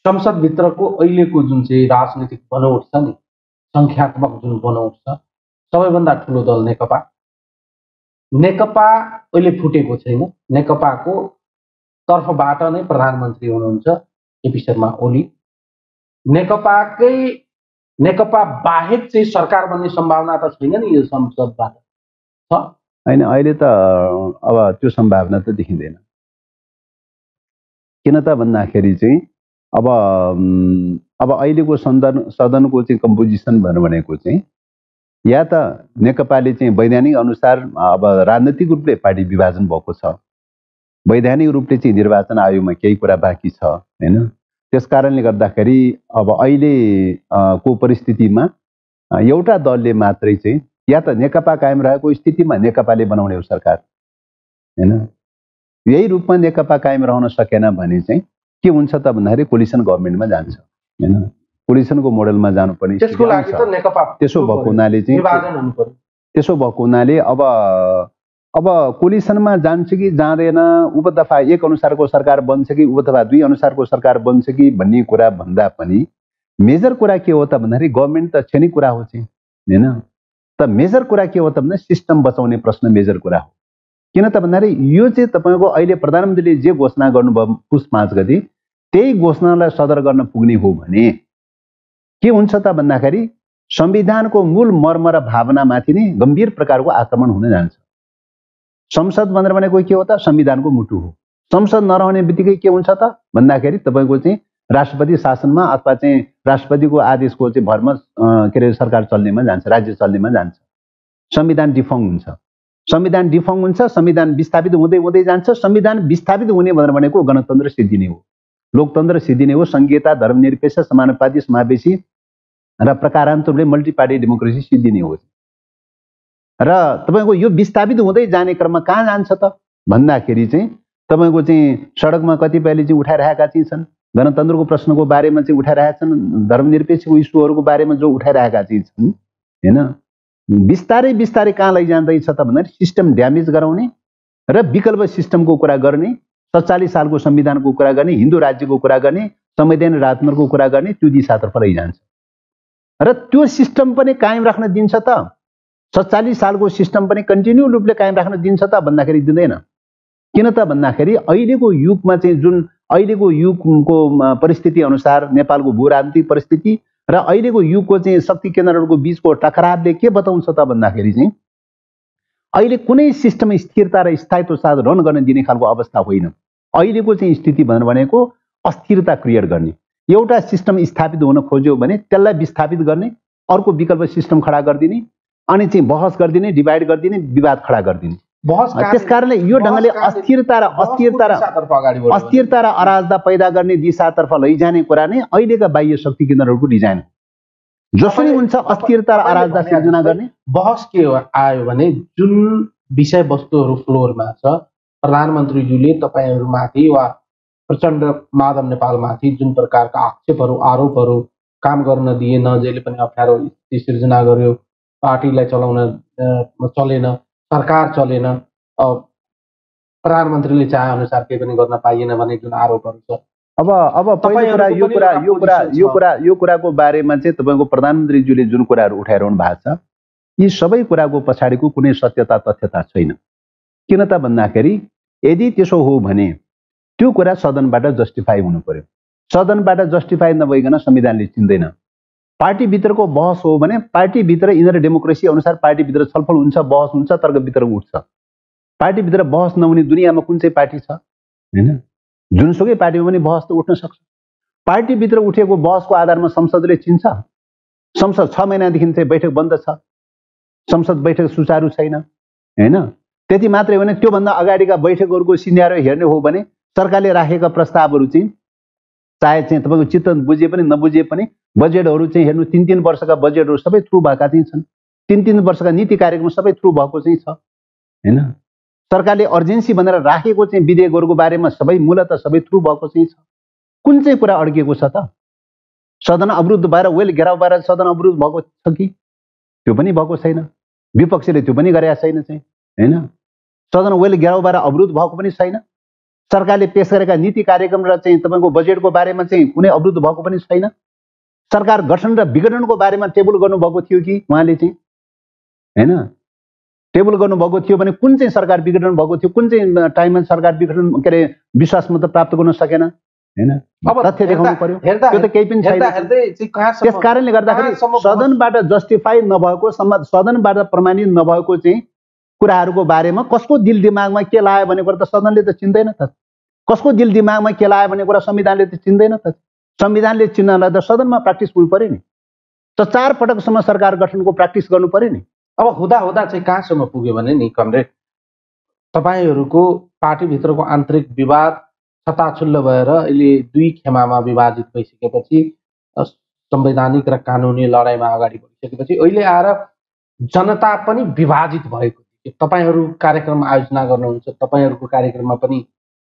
संसदभित्रको अहिलेको जुन चाहिँ राजनीतिक बनोट छ नि, संख्यात्मक जुन बनोट छ, सबैभन्दा ठुलो दल नेकपा अहिले फुटेको छैन। नेकपाको तर्फबाट नै प्रधानमन्त्री हुनुहुन्छ केपी शर्मा ओली। नेकपा बाहेक चाहिँ सरकार बन्ने सम्भावना त छैन नि यो संसदबाट छ हैन। अहिले त अब त्यो सम्भावना त देखिँदैन। किन त भन्दाखेरि चाहिँ अब अहिलेको सदनको चाहिँ कम्पोजिसन भनेको चाहिँ या त नेकपाले चाहिँ वैधानिक अनुसार अब राजनीतिक रूपले पार्टी विभाजन भएको छ, वैधानिक रूपले चाहिँ निर्वाचन आयोगमा केही कुरा बाँकी छ हैन। त्यस कारणले गर्दाखेरि अब अहिले को परिस्थितिमा एउटा दलले मात्रै चाहिँ या त नेकपा कायम रहेको स्थितिमा नेकपाले बनाउने हो सरकार हैन। यही रूपमा नेकपा कायम रहन सकेन भने चाहिँ के हुन्छ त भन्दाखेरि कोलिसन गभर्मेन्टमा जान्छ हैन। कोलिसनको मोडलमा जानुपर्ने त्यसको लागि त नेकपा त्यसो भएको हुनाले चाहिँ विभाजन हुनु पर्यो। त्यसो भएको हुनाले अब कोलिसनमा जान्छ कि जाँदैन, उपदफा 1 अनुसारको सरकार बन्छ कि उपदफा 2 अनुसारको सरकार बन्छ कि भन्ने कुरा भन्दा पनि मेजर कुरा के हो त भन्दाखेरि गभर्मेन्ट त छेनी कुरा हो चाहिँ हैन। त मेजर कुरा के हो त भन्दा सिस्टम बचाउने प्रश्न मेजर कुरा हो। किन त भन्दाखेरि यो चाहिँ तपाईँको अहिले प्रधानमन्त्रीले जे घोषणा गर्नुभयो पुस 5 गते त्यही घोषणालाई सदर गर्न पुग्ने हो भने के हुन्छ त भन्दाखेरि संविधानको मूल मर्म र भावनामाथि नै गम्भीर प्रकारको आक्रमण हुन जान्छ। संसद भनेको के हो त संविधानको मुटु हो। संसद नरहने बित्तिकै के हुन्छ त भन्दाखेरि तपाईँको चाहिँ राष्ट्रपति शासनमा अथवा चाहिँ राष्ट्रपतिको आदेशको चाहिँ भरमा के अरे सरकार चल्नेमा जान्छ, राज्य चल्नेमा जान्छ। संविधान डिफङ हुन्छ, संविधान विस्थापित हुँदै हुँदै जान्छ। संविधान विस्थापित हुने भनेको गणतन्त्र सिद्धिने हो, लोकतन्त्र सिद्धिने हो, संघीयता, धर्मनिरपेक्ष, समानुपाती, समावेशी र प्रकारान्तरले मल्टी पार्टी डेमोक्रेसी सिद्धिने हो। र तपाईँको यो विस्थापित हुँदै जाने क्रममा कहाँ जान्छ त भन्दाखेरि चाहिँ तपाईँको चाहिँ सडकमा कतिपयले चाहिँ उठाइरहेका चाहिँ छन्, गणतन्त्रको प्रश्नको बारेमा चाहिँ उठाइरहेका छन्, धर्मनिरपेक्ष इस्युहरूको बारेमा जो उठाइरहेका चाहिँ छन् हैन। बिस्तारै बिस्तारै कहाँ लैजाँदैछ त भन्दाखेरि सिस्टम ड्यामेज गराउने र विकल्प सिस्टमको कुरा गर्ने, 47 सालको संविधानको कुरा गर्ने, हिन्दू राज्यको कुरा गर्ने, संवैधानिक राजतन्त्रको कुरा गर्ने, त्यो दिशातर्फ लैजान्छ। र त्यो सिस्टम पनि कायम राख्न दिन्छ त, 47 सालको सिस्टम पनि कन्टिन्यू रूपले कायम राख्न दिन्छ त भन्दाखेरि दिँदैन। किन त भन्दाखेरि अहिलेको युगमा चाहिँ जुन अहिलेको युगको परिस्थिति अनुसार नेपालको भूराजनीतिक परिस्थिति र अहिलेको युगको चाहिँ शक्ति केन्द्रहरूको बीचको टकरावले के बताउँछ त भन्दाखेरि चाहिँ अहिले कुनै सिस्टम स्थिरता र स्थायित्व साथ रन गर्न दिने खालको अवस्था होइन। अहिलेको चाहिँ स्थिति भनेको अस्थिरता क्रिएट गर्ने, एउटा सिस्टम स्थापित हुन खोज्यो भने त्यसलाई विस्थापित गर्ने, अर्को विकल्प सिस्टम खडा गरिदिने, अनि चाहिँ बहस गरिदिने, डिभाइड गरिदिने, विवाद खडा गरिदिने। त्यसकारणले यो ढङ्गले अस्थिरता र अराजकता पैदा गर्ने दिशातर्फ लैजाने कुरा नै अहिलेका बाह्य शक्ति केन्द्रहरूको डिजाइन हो। जसरी हुन्छ अस्थिरता र अराजकता सिर्जना गर्ने। बहस के आयो भने जुन विषयवस्तुहरू फ्लोरमा छ, प्रधानमन्त्रीज्यूले तपाईँहरूमाथि वा प्रचण्ड माधव नेपालमाथि जुन प्रकारका आक्षेपहरू, आरोपहरू, काम गर्न दिएन, जहिले पनि अप्ठ्यारो स्थिति सिर्जना गर्यो, पार्टीलाई चलेन, सरकार चलेन, प्रधानमन्त्रीले चाहे अनुसार केही पनि गर्न पाइएन भन्ने जुन आरोपहरू छ। अब पहिलो कुरा यो कुराको बारेमा चाहिँ तपाईँको प्रधानमन्त्रीज्यूले जुन कुराहरू उठाइरहनु भएको छ, यी सबै कुराको पछाडिको कुनै सत्यता तथ्यता छैन। किन त भन्दाखेरि यदि त्यसो हो भने त्यो कुरा सदनबाट जस्टिफाई हुनु पर्यो। सदनबाट जस्टिफाई नभइकन संविधानले चिन्दैन। पार्टीभित्रको बहस हो भने पार्टीभित्र यिनीहरू डेमोक्रेसी अनुसार पार्टीभित्र छलफल हुन्छ, बहस हुन्छ, तर्क वितर्क उठ्छ। पार्टीभित्र बहस नहुने दुनियाँमा कुन चाहिँ पार्टी छ? हैन, जुनसुकै पार्टीमा पनि बहस त उठ्न सक्छ। पार्टीभित्र उठेको बहसको आधारमा संसदले चिन्छ। संसद 6 महिनादेखि चाहिँ बैठक बन्द छ, संसद बैठक सुचारू छैन। हैन, त्यति मात्रै भने त्योभन्दा अगाडिका बैठकहरूको सिनेरियो हेर्ने हो भने सरकारले राखेका प्रस्तावहरू चाहिँ चाहे चाहिँ तपाईँको चित्त बुझे पनि नबुझे पनि बजेटहरू चाहिँ हेर्नु 3-3 वर्षका बजेटहरू सबै थ्रु भएका चाहिँ छन्। 3-3 वर्षका नीति कार्यक्रम सबै थ्रु भएको चाहिँ छ। हैन, सरकारले अर्जेन्सी भनेर राखेको चाहिँ विधेयकहरूको बारेमा सबै मूलतः सबै थ्रु भएको चाहिँ छ। कुन चाहिँ कुरा अड्किएको छ त? सदन अवरुद्ध भएर वेल घेराउ भएर सदन अवरुद्ध भएको छ कि? त्यो पनि भएको छैन। विपक्षले त्यो पनि गरेका छैन चाहिँ। हैन, सदन वेल घेराउ भएर अवरुद्ध भएको पनि छैन। सरकारले पेश गरेका नीति कार्यक्रम र चाहिँ तपाईँको बजेटको बारेमा चाहिँ कुनै अवरुद्ध भएको पनि छैन। सरकार गठन र विघटनको बारेमा टेबल गर्नुभएको थियो कि उहाँले चाहिँ? हैन, टेबल गर्नुभएको थियो भने कुन चाहिँ सरकार विघटन भएको थियो, कुन चाहिँ टाइममा सरकार विघटन के अरे विश्वास मत प्राप्त गर्न सकेन? हैन, तथ्य देखाउनु पर्यो। त्यो त केही पनि छैन। त्यस कारणले गर्दाखेरि सदनबाट जस्टिफाई नभएको, सदनबाट प्रमाणित नभएको चाहिँ कुराहरूको बारेमा कसको दिल दिमागमा के लाग्यो भन्ने कुरा त सदनले त चिन्दैन त। कसको दिल दिमागमा के लाग्यो भन्ने कुरा संविधानले त चिन्दैन त। संविधानले चिन्नलाई त सदनमा प्र्याक्टिस हुनु पर्यो नि। त 4 पटकसम्म सरकार गठनको प्र्याक्टिस गर्नु पर्यो नि। अब हुँदा चाहिँ कहाँसम्म पुग्यो भने नि कमरेड, तपाईँहरूको पार्टीभित्रको आन्तरिक विवाद छताछुल्ल भएर अहिले 2 खेमामा विभाजित भइसकेपछि, संवैधानिक र कानुनी लडाइँमा अगाडि बढिसकेपछि अहिले आएर जनता पनि विभाजित भएको। तपाईँहरू कार्यक्रम आयोजना गर्नुहुन्छ, तपाईँहरूको कार्यक्रममा पनि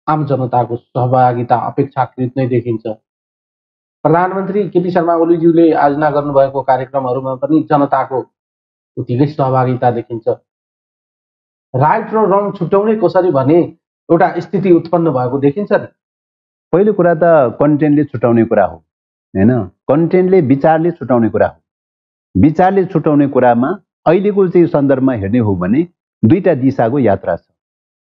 आम जनताको सहभागिता अपेक्षाकृत नै देखिन्छ। प्रधानमन्त्री केपी शर्मा ओलीज्यूले आयोजना गर्नुभएको कार्यक्रमहरूमा पनि जनताको उत्तिकै सहभागिता देखिन्छ। राइट र रङ छुट्याउने कसरी भने एउटा स्थिति उत्पन्न भएको देखिन्छ नि। पहिलो कुरा त कन्टेन्टले छुट्याउने कुरा हो। हैन, कन्टेन्टले विचारले छुट्याउने कुरा हो। विचारले छुट्याउने कुरामा अहिलेको चाहिँ सन्दर्भमा हेर्ने हो भने 2टा दिशाको यात्रा छ।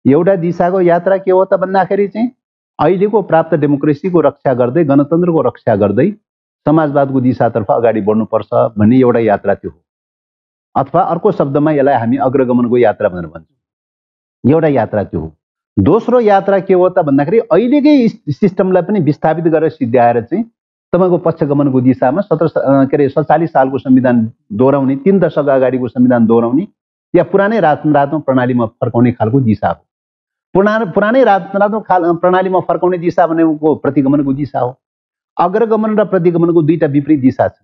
एउटा दिशाको यात्रा के हो त भन्दाखेरि चाहिँ अहिलेको प्राप्त डेमोक्रेसीको रक्षा गर्दै, गणतन्त्रको रक्षा गर्दै समाजवादको दिशातर्फ अगाडि बढ्नुपर्छ भन्ने एउटा यात्रा त्यो हो। अथवा अर्को शब्दमा यसलाई हामी अग्रगमनको यात्रा भनेर भन्छौँ। एउटा यात्रा त्यो हो। दोस्रो यात्रा के हो त भन्दाखेरि अहिलेकै सिस्टमलाई पनि विस्थापित गरेर सिद्ध्याएर चाहिँ तपाईँको पक्षगमनको दिशामा 47 सालको संविधान दोहोऱ्याउने, 3 दशक अगाडिको संविधान दोहोऱ्याउने या पुरानै राजतन्त्रात्मक प्रणालीमा फर्काउने खालको दिशा हो। पुरानै राजतन्त्रात्मक प्रणालीमा फर्काउने दिशा भनेको प्रतिगमनको दिशा हो। अग्रगमन र प्रतिगमनको 2टा विपरीत दिशा छ।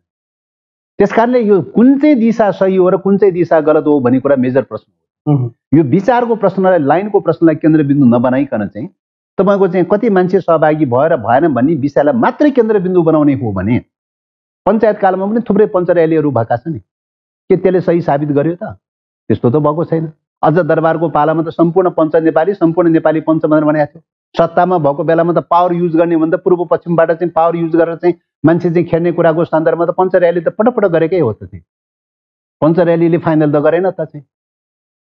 त्यसकारणले यो कुन चाहिँ दिशा सही हो र कुन चाहिँ दिशा गलत हो भन्ने कुरा मेजर प्रश्न हो। यो विचारको प्रश्नलाई, लाइनको प्रश्नलाई केन्द्रबिन्दु नबनाइकन चाहिँ तपाईँको चाहिँ कति मान्छे सहभागी भएर भएन भन्ने विषयलाई मात्रै केन्द्रबिन्दु बनाउने हो भने पञ्चायत कालमा पनि थुप्रै पञ्च र्यालीहरू भएका छन्। के त्यसले सही साबित गर्यो त? त्यस्तो त भएको छैन। अझ दरबारको पालामा त सम्पूर्ण पञ्च नेपाली, सम्पूर्ण नेपाली पञ्च भनेर भनेको थियो। सत्तामा भएको बेलामा त पावर युज गर्ने भन्दा पूर्व पश्चिमबाट चाहिँ पावर युज गरेर चाहिँ मान्छे चाहिँ खेर्ने कुराको सन्दर्भमा त पञ्च र्याली त पटक गरेकै हो त। चाहिँ पञ्च र्यालीले फाइनल त गरेन त चाहिँ।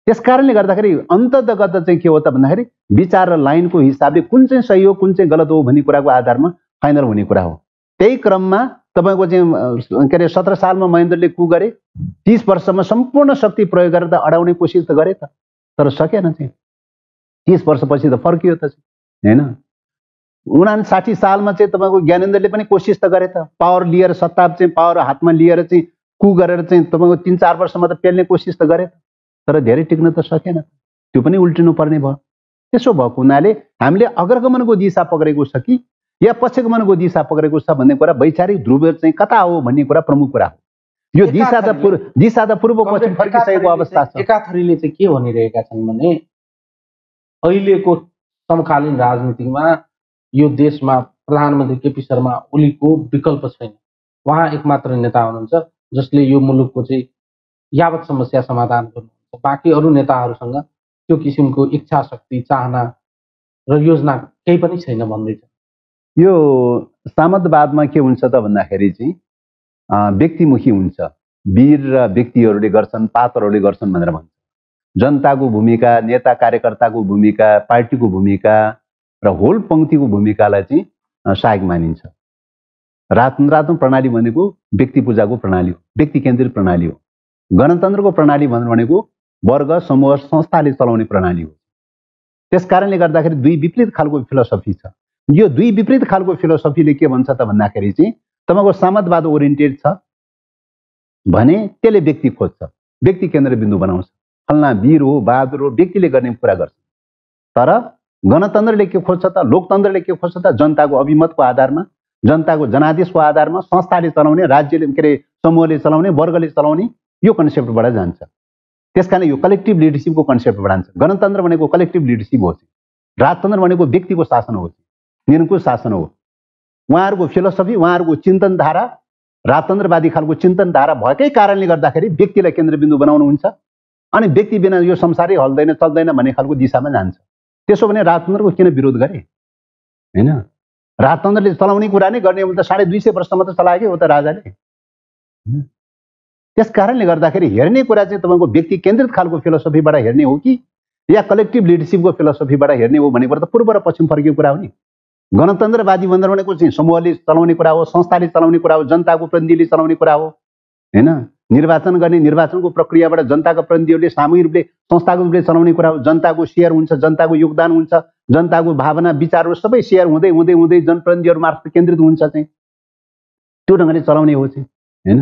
त्यस कारणले गर्दाखेरि अन्ततगत चाहिँ के हो त भन्दाखेरि विचार र लाइनको हिसाबले कुन चाहिँ सही हो कुन चाहिँ गलत हो भन्ने कुराको आधारमा फाइनल हुने कुरा हो। त्यही क्रममा तपाईँको चाहिँ के अरे 17 सालमा महेन्द्रले कु गरे, 30 वर्षमा सम्पूर्ण शक्ति प्रयोग गरेर त अडाउने कोसिस त गरे त, तर सकेन चाहिँ। 30 वर्षपछि त फर्कियो त चाहिँ। हैन, 59 सालमा चाहिँ तपाईँको ज्ञानेन्द्रले पनि कोसिस त गरे त, पावर लिएर सत्ता चाहिँ पावर हातमा लिएर चाहिँ कु गरेर चाहिँ तपाईँको 3-4 वर्षमा त पेल्ने कोसिस त गरे त, तर धेरै टिक्न त सकेन। त्यो पनि उल्टिनु पर्ने भयो। त्यसो भएको हुनाले हामीले अग्रगमनको दिशा पक्रेको छ कि या पश्चगमनको दिशा पक्रेको छ भन्ने कुरा वैचारिक ध्रुव चाहिँ कता हो भन्ने कुरा प्रमुख कुरा हो। यो दिशा त पूर्व पश्चिम फर्किसकेको अवस्था छ। एकाथरीले चाहिँ के भनिरहेका छन् भने अहिलेको समकालीन राजनीतिमा यो देशमा प्रधानमन्त्री केपी शर्मा ओलीको विकल्प छैन। उहाँ एकमात्र नेता हुनुहुन्छ जसले यो मुलुकको चाहिँ यावत समस्या समाधान गर्नुहुन्छ। बाँकी अरू नेताहरूसँग त्यो किसिमको इच्छा शक्ति, चाहना र योजना केही पनि छैन भन्दैछ। यो सामन्तवादमा के हुन्छ त भन्दाखेरि चाहिँ व्यक्तिमुखी हुन्छ। वीर र व्यक्तिहरूले गर्छन्, पात्रहरूले गर्छन् भनेर भन्छ। जनताको भूमिका, नेता कार्यकर्ताको भूमिका, पार्टीको भूमिका र होल पंक्तिको भूमिकालाई चाहिँ सहायक मानिन्छ। राजतन्त्रात्मक प्रणाली भनेको व्यक्ति पूजाको प्रणाली हो, व्यक्ति केन्द्रित प्रणाली हो। गणतन्त्रको प्रणाली भनेको वर्ग, समूह, संस्थाले चलाउने प्रणाली हो। त्यसकारणले गर्दाखेरि दुई विपरीत खालको फिलोसफी छ। यो दुई विपरीत खालको फिलोसफीले के भन्छ त भन्दाखेरि चाहिँ तपाईँको सामन्तवाद ओरिएन्टेड छ भने त्यसले व्यक्ति खोज्छ, व्यक्ति केन्द्रबिन्दु बनाउँछ। फल्ना वीर हो, बहादुर हो, व्यक्तिले गर्ने कुरा गर्छ। तर गणतन्त्रले के खोज्छ त, लोकतन्त्रले के खोज्छ त, जनताको अभिमतको आधारमा, जनताको जनादेशको आधारमा संस्थाले चलाउने, राज्यले के अरे समूहले चलाउने, वर्गले चलाउने, यो कन्सेप्टबाट जान्छ। त्यसकारण यो कलेक्टिभ लिडरसिपको कन्सेप्टबाट जान्छ। गणतन्त्र भनेको कलेक्टिभ लिडरसिप हो, राजतन्त्र भनेको व्यक्तिको शासन हो, निरङ्कुश शासन हो। उहाँहरूको फिलोसफी, उहाँहरूको चिन्तनधारा राजतन्त्रवादी खालको चिन्तनधारा भएकै कारणले गर्दाखेरि व्यक्तिलाई केन्द्रबिन्दु बनाउनुहुन्छ अनि व्यक्ति बिना यो संसारै हल्दैन चल्दैन भन्ने खालको दिशामा जान्छ। त्यसो भने राजतन्त्रको किन विरोध गरे? हैन, राजतन्त्रले चलाउने कुरा नै गर्ने हो भने त 250 वर्षसम्म त चलाएकै हो त राजाले। त्यस कारणले गर्दाखेरि हेर्ने कुरा चाहिँ तपाईँको व्यक्ति केन्द्रित खालको फिलोसफीबाट हेर्ने हो कि या कलेक्टिभ लिडरसिपको फिलोसफीबाट हेर्ने हो भन्ने कुरा त पूर्व र पश्चिम फर्किएको कुरा हो नि। गणतन्त्रवादी भनेको चाहिँ समूहले चलाउने कुरा हो, संस्थाले चलाउने कुरा हो, जनताको प्रतिनिधिले चलाउने कुरा हो, हैन। निर्वाचन गर्ने, निर्वाचनको प्रक्रियाबाट जनताका प्रतिनिधिहरूले सामूहिक रूपले संस्थाको रूपले चलाउने कुरा हो। जनताको सेयर हुन्छ, जनताको योगदान हुन्छ, जनताको भावना विचारहरू सबै सेयर हुँदै हुँदै हुँदै जनप्रतिनिधिहरू मार्फत केन्द्रित हुन्छ चाहिँ त्यो ढङ्गले चलाउने हो चाहिँ, हैन।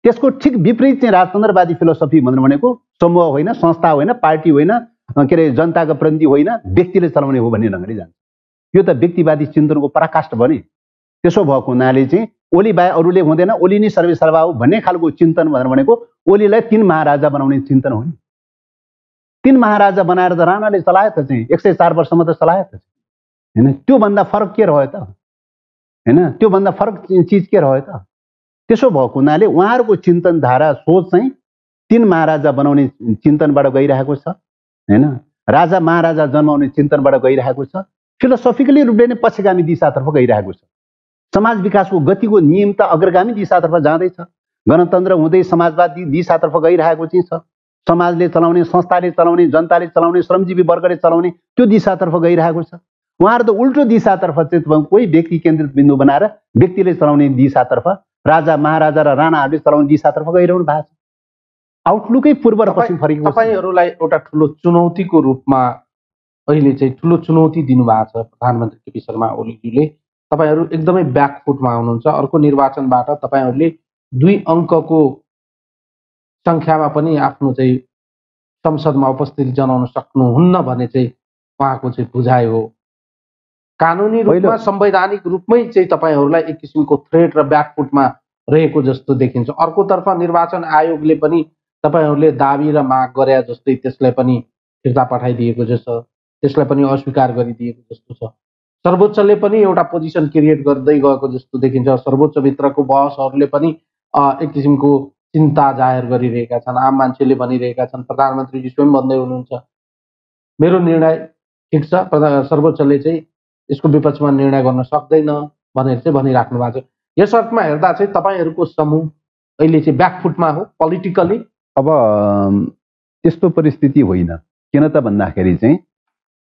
त्यसको ठिक विपरीत चाहिँ राजतन्त्रवादी फिलोसफी भनेको समूह होइन, संस्था होइन, पार्टी होइन, के अरे जनताको प्रतिनिधि होइन, व्यक्तिले चलाउने हो भन्ने ढङ्गले जान्छ। यो त व्यक्तिवादी चिन्तनको पराकाष्ठ भने। त्यसो भएको हुनाले चाहिँ ओली बाहेक अरूले हुँदैन, ओली नै सर्वेसर्वा हो भन्ने खालको चिन्तन भनेको ओलीलाई 3 महाराजा बनाउने चिन्तन हो नि। 3 महाराजा बनाएर त राणाले चलायो त चाहिँ 104 वर्षमा त चलायो त, हैन। त्योभन्दा फरक के रह्यो त, हैन। त्योभन्दा फरक चिज के रह्यो त? त्यसो भएको हुनाले उहाँहरूको चिन्तनधारा, सोच चाहिँ 3 महाराजा बनाउने चिन्तनबाट गइरहेको छ, हैन। राजा महाराजा जन्माउने चिन्तनबाट गइरहेको छ। फिलोसफिकली रूपले नै पछिगामी दिशातर्फ गइरहेको छ। समाज विकासको गतिको नियम त अग्रगामी दिशातर्फ जाँदैछ। गणतन्त्र हुँदै समाजवादी दिशातर्फ गइरहेको चाहिँ छ। समाजले चलाउने, संस्थाले चलाउने, जनताले चलाउने, श्रमजीवी वर्गले चलाउने त्यो दिशातर्फ गइरहेको छ। उहाँहरू त उल्टो दिशातर्फ चाहिँ कोही व्यक्ति केन्द्रित बिन्दु बनाएर व्यक्तिले चलाउने दिशातर्फ, राजा महाराजा र राणाहरूले चलाउने दिशातर्फ गइरहनु भएको छ। आउटलुकै पूर्व र पश्चिम फर्केको छ। तपाईहरुलाई एउटा ठुलो चुनौतीको रूपमा अहिले चाहिँ ठुलो चुनौती दिनुभएको छ प्रधानमन्त्री केपी शर्मा ओलीजीले। तपाईहरु एकदमै ब्याकफुटमा हुनुहुन्छ। अर्को निर्वाचनबाट तपाईहरुले 2 अङ्कको संख्यामा पनि आफ्नो चाहिँ संसदमा उपस्थिति जनाउन सक्नुहुन्न भन्ने चाहिँ उहाँको चाहिँ बुझाइ हो। कानुनी रूपमा, संवैधानिक रूपमै चाहिँ तपाईहरुलाई एक किसिमको थ्रेट र ब्याकफुटमा रहेको जस्तो देखिन्छ। अर्कोतर्फ निर्वाचन आयोगले पनि तपाईहरुले दाबी र माग गरे जस्तै त्यसलाई पनि फिर्ता पठाइदिएको जस्तो, त्यसलाई पनि अस्वीकार गरिदिएको जस्तो छ। सर्वोच्चले पनि एउटा पोजिसन क्रिएट गर्दै गएको जस्तो देखिन्छ। सर्वोच्च भित्रको बहसहरूले पनि एक किसिमको चिन्ता जाहेर गरिरहेका छन्। आम मान्छेले भनिरहेका छन्, प्रधानमन्त्रीजी स्वयं भन्दै हुनुहुन्छ मेरो निर्णय ठिक छ, सर्वोच्चले चाहिँ यसको विपक्षमा निर्णय गर्न सक्दैन भनेर चाहिँ भनिराख्नु भएको छ। यस अर्थमा हेर्दा चाहिँ तपाईहरुको समूह अहिले चाहिँ ब्याकफुटमा हो पोलिटिकली। अब त्यस्तो परिस्थिति होइन। किन त भन्दाखेरि चाहिँ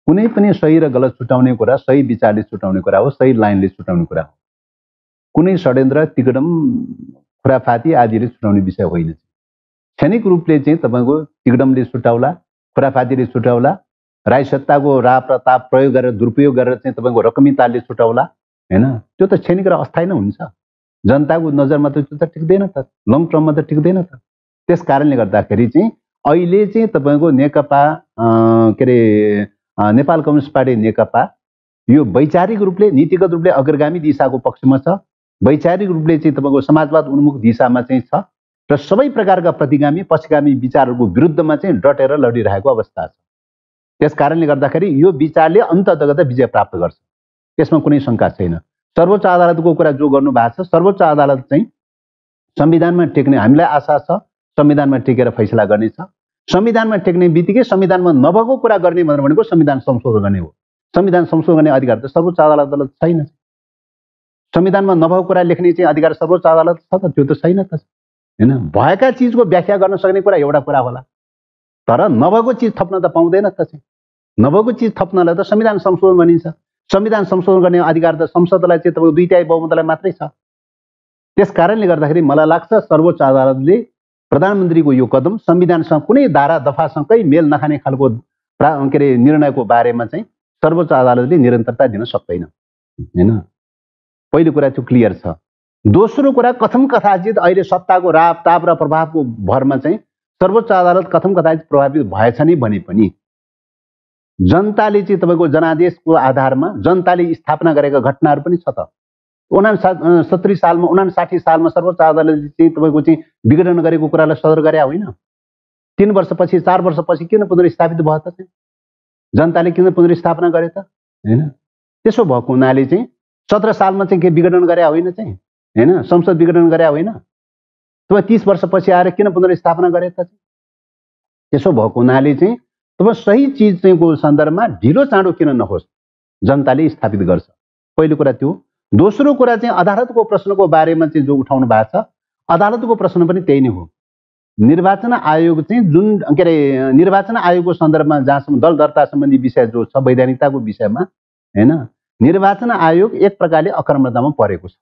कुनै पनि सही र गलत छुटाउने कुरा सही विचारले छुटाउने कुरा हो, सही लाइनले छुटाउने कुरा हो। कुनै षड्यन्त्र, तिकडम, खुराफाती आदिले छुटाउने विषय होइन। क्षणिक रूपले चाहिँ तपाईँको तिकडमले छुटाउला, खुराफातीले छुटाउला, राई सत्ताको राग प्रताप प्रयोग गरेर दुरुपयोग गरेर चाहिँ तपाईँको रकमी तालले छुटाउला हैन, त्यो त क्षणिक र अस्थायी नै हुन्छ। जनताको नजरमा त त्यो त टिक्दैन त, लङ टर्ममा त टिक्दैन त। त्यस कारणले गर्दाखेरि चाहिँ अहिले चाहिँ तपाईँको नेकपा के अरे नेपाल कम्युनिस्ट पार्टी नेकपा यो वैचारिक रूपले नीतिगत रूपले अग्रगामी दिशाको पक्षमा छ, वैचारिक रूपले चाहिँ तपाईँको समाजवाद उन्मुख दिशामा चाहिँ छ र सबै प्रकारका प्रतिगामी पक्षगामी विचारहरूको विरुद्धमा चाहिँ डटेर लडिरहेको अवस्था छ। त्यस कारणले गर्दाखेरि यो विचारले अन्ततगत विजय प्राप्त गर्छ, त्यसमा कुनै शङ्का छैन। सर्वोच्च अदालतको कुरा जो गर्नु भएको छ, सर्वोच्च अदालत चाहिँ संविधानमा टेक्ने हामीलाई आशा छ, संविधानमा टेकेर फैसला गर्नेछ। संविधानमा टेक्ने बित्तिकै संविधानमा नभएको कुरा गर्ने भनेको संविधान संशोधन गर्ने हो। संविधान संशोधन गर्ने अधिकार त सर्वोच्च अदालतलाई छैन। संविधानमा नभएको कुरा लेख्ने चाहिँ अधिकार सर्वोच्च अदालत छ त, त्यो त छैन त हैन। भएका चिजको व्याख्या गर्न सक्ने कुरा एउटा कुरा होला, तर नभएको चिज थप्न त पाउँदैन त चाहिँ। नभएको चिज थप्नलाई त संविधान संशोधन भनिन्छ। संविधान संशोधन गर्ने अधिकार त संसदलाई चाहिँ तपाईँको 2/3 बहुमतलाई मात्रै छ। त्यस कारणले गर्दाखेरि मलाई लाग्छ सर्वोच्च अदालतले प्रधानमन्त्रीको यो कदम संविधानसँग कुनै धारा दफासँगै मेल नखाने खालको के अरे निर्णयको बारेमा चाहिँ सर्वोच्च अदालतले निरन्तरता दिन सक्दैन हैन। पहिलो कुरा त्यो क्लियर छ। दोस्रो कुरा कथम कथाचित अहिले सत्ताको राप ताप र प्रभावको भरमा चाहिँ सर्वोच्च अदालत कथम कथाचित प्रभावित भएछ नि भने पनि जनताले चाहिँ तपाईँको जनादेशको आधारमा जनताले स्थापना गरेका घटनाहरू पनि छ त। 59 सालमा सर्वोच्च अदालतले चाहिँ तपाईँको चाहिँ विघटन गरेको कुरालाई सदर गरे होइन। 3 वर्षपछि 4 वर्षपछि किन पुनर्स्थापित भयो त चाहिँ? जनताले किन पुनर्स्थापना गरे त हैन? त्यसो भएको हुनाले चाहिँ 17 सालमा चाहिँ के विघटन गरे होइन चाहिँ हैन, संसद विघटन गरे होइन। तपाईँ 30 वर्षपछि आएर किन पुनर्स्थापना गरे त? त्यसो भएको हुनाले चाहिँ तपाईँ सही चिज चाहिँ को सन्दर्भमा ढिलो चाँडो किन नहोस्, जनताले स्थापित गर्छ। पहिलो कुरा त्यो। दोस्रो कुरा चाहिँ अदालतको प्रश्नको बारेमा चाहिँ जो उठाउनु भएको छ, अदालतको प्रश्न पनि त्यही नै हो। निर्वाचन आयोग चाहिँ जुन के अरे निर्वाचन आयोगको सन्दर्भमा जहाँसम्म दल दर्ता सम्बन्धी विषय जो छ वैधानिकताको विषयमा हैन, निर्वाचन आयोग एक प्रकारले अकर्मतामा परेको छ।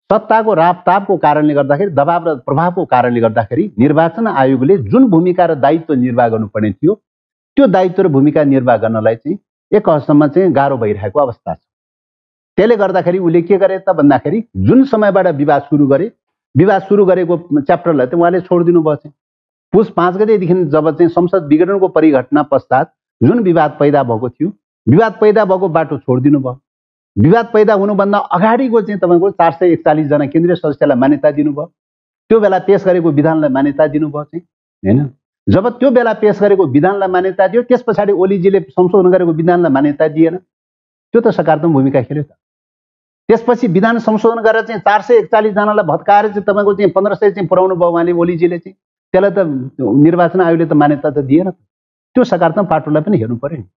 सत्ताको रापतापको कारणले गर्दाखेरि, दबाव र प्रभावको कारणले गर्दाखेरि निर्वाचन आयोगले जुन भूमिका र दायित्व निर्वाह गर्नुपर्ने थियो त्यो दायित्व र भूमिका निर्वाह गर्नलाई चाहिँ एक हदसम्म चाहिँ गाह्रो भइरहेको अवस्था छ। त्यसले गर्दाखेरि उसले के गरे त भन्दाखेरि जुन समयबाट विवाद सुरु गरेको च्याप्टरलाई चाहिँ उहाँले छोडिदिनु भयो चाहिँ। पुस 5 गतेदेखि जब चाहिँ संसद विघटनको परिघटना पश्चात जुन विवाद पैदा भएको थियो, विवाद पैदा भएको बाटो छोडिदिनु भयो। विवाद पैदा हुनुभन्दा अगाडिको चाहिँ तपाईँको 441 जना केन्द्रीय सदस्यलाई मान्यता दिनुभयो। त्यो बेला पेश गरेको विधानलाई मान्यता दिनुभयो चाहिँ हैन। जब त्यो बेला पेश गरेको विधानलाई मान्यता दियो, त्यस पछाडि ओलीजीले संशोधन गरेको विधानलाई मान्यता दिएन। त्यो त सकारात्मक भूमिका खेल्यो त। त्यसपछि विधान संशोधन गरेर चाहिँ 441 जनालाई भत्काएर चाहिँ तपाईँको चाहिँ 1500 चाहिँ पुर्याउनु भयो उहाँले ओलीजीले चाहिँ। त्यसलाई त निर्वाचन आयोगले त मान्यता त दिएन। त्यो सकारात्मक पाटोलाई पनि हेर्नु पर्यो नि।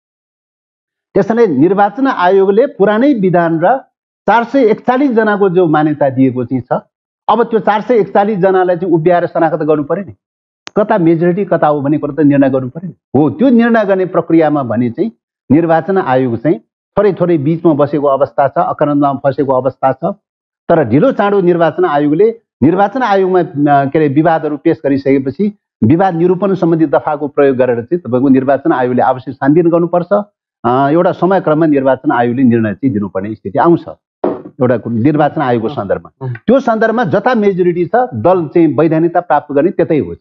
त्यसैले निर्वाचन आयोगले पुरानै विधान र 441 जनाको जो मान्यता दिएको चाहिँ छ, अब त्यो 441 जनालाई चाहिँ उभ्याएर शनाखत गर्नु पर्यो नि। कता मेजोरिटी कता हो भन्ने कुरा त निर्णय गर्नु पर्यो नि। हो, त्यो निर्णय गर्ने प्रक्रियामा भने चाहिँ निर्वाचन आयोग चाहिँ थोरै बीचमा बसेको अवस्था छ, अकर्मतामा फसेको अवस्था छ। तर ढिलो चाँडो निर्वाचन आयोगमा के अरे विवादहरू पेश गरिसकेपछि विवाद निरूपण सम्बन्धी दफाको प्रयोग गरेर चाहिँ तपाईँको निर्वाचन आयोगले आवश्यक छानबिन गर्नुपर्छ। एउटा समयक्रममा निर्वाचन आयोगले निर्णय चाहिँ दिनुपर्ने स्थिति आउँछ एउटा निर्वाचन आयोगको सन्दर्भमा। त्यो सन्दर्भमा जता मेजोरिटी छ दल चाहिँ वैधानिकता प्राप्त गर्ने त्यतै हो।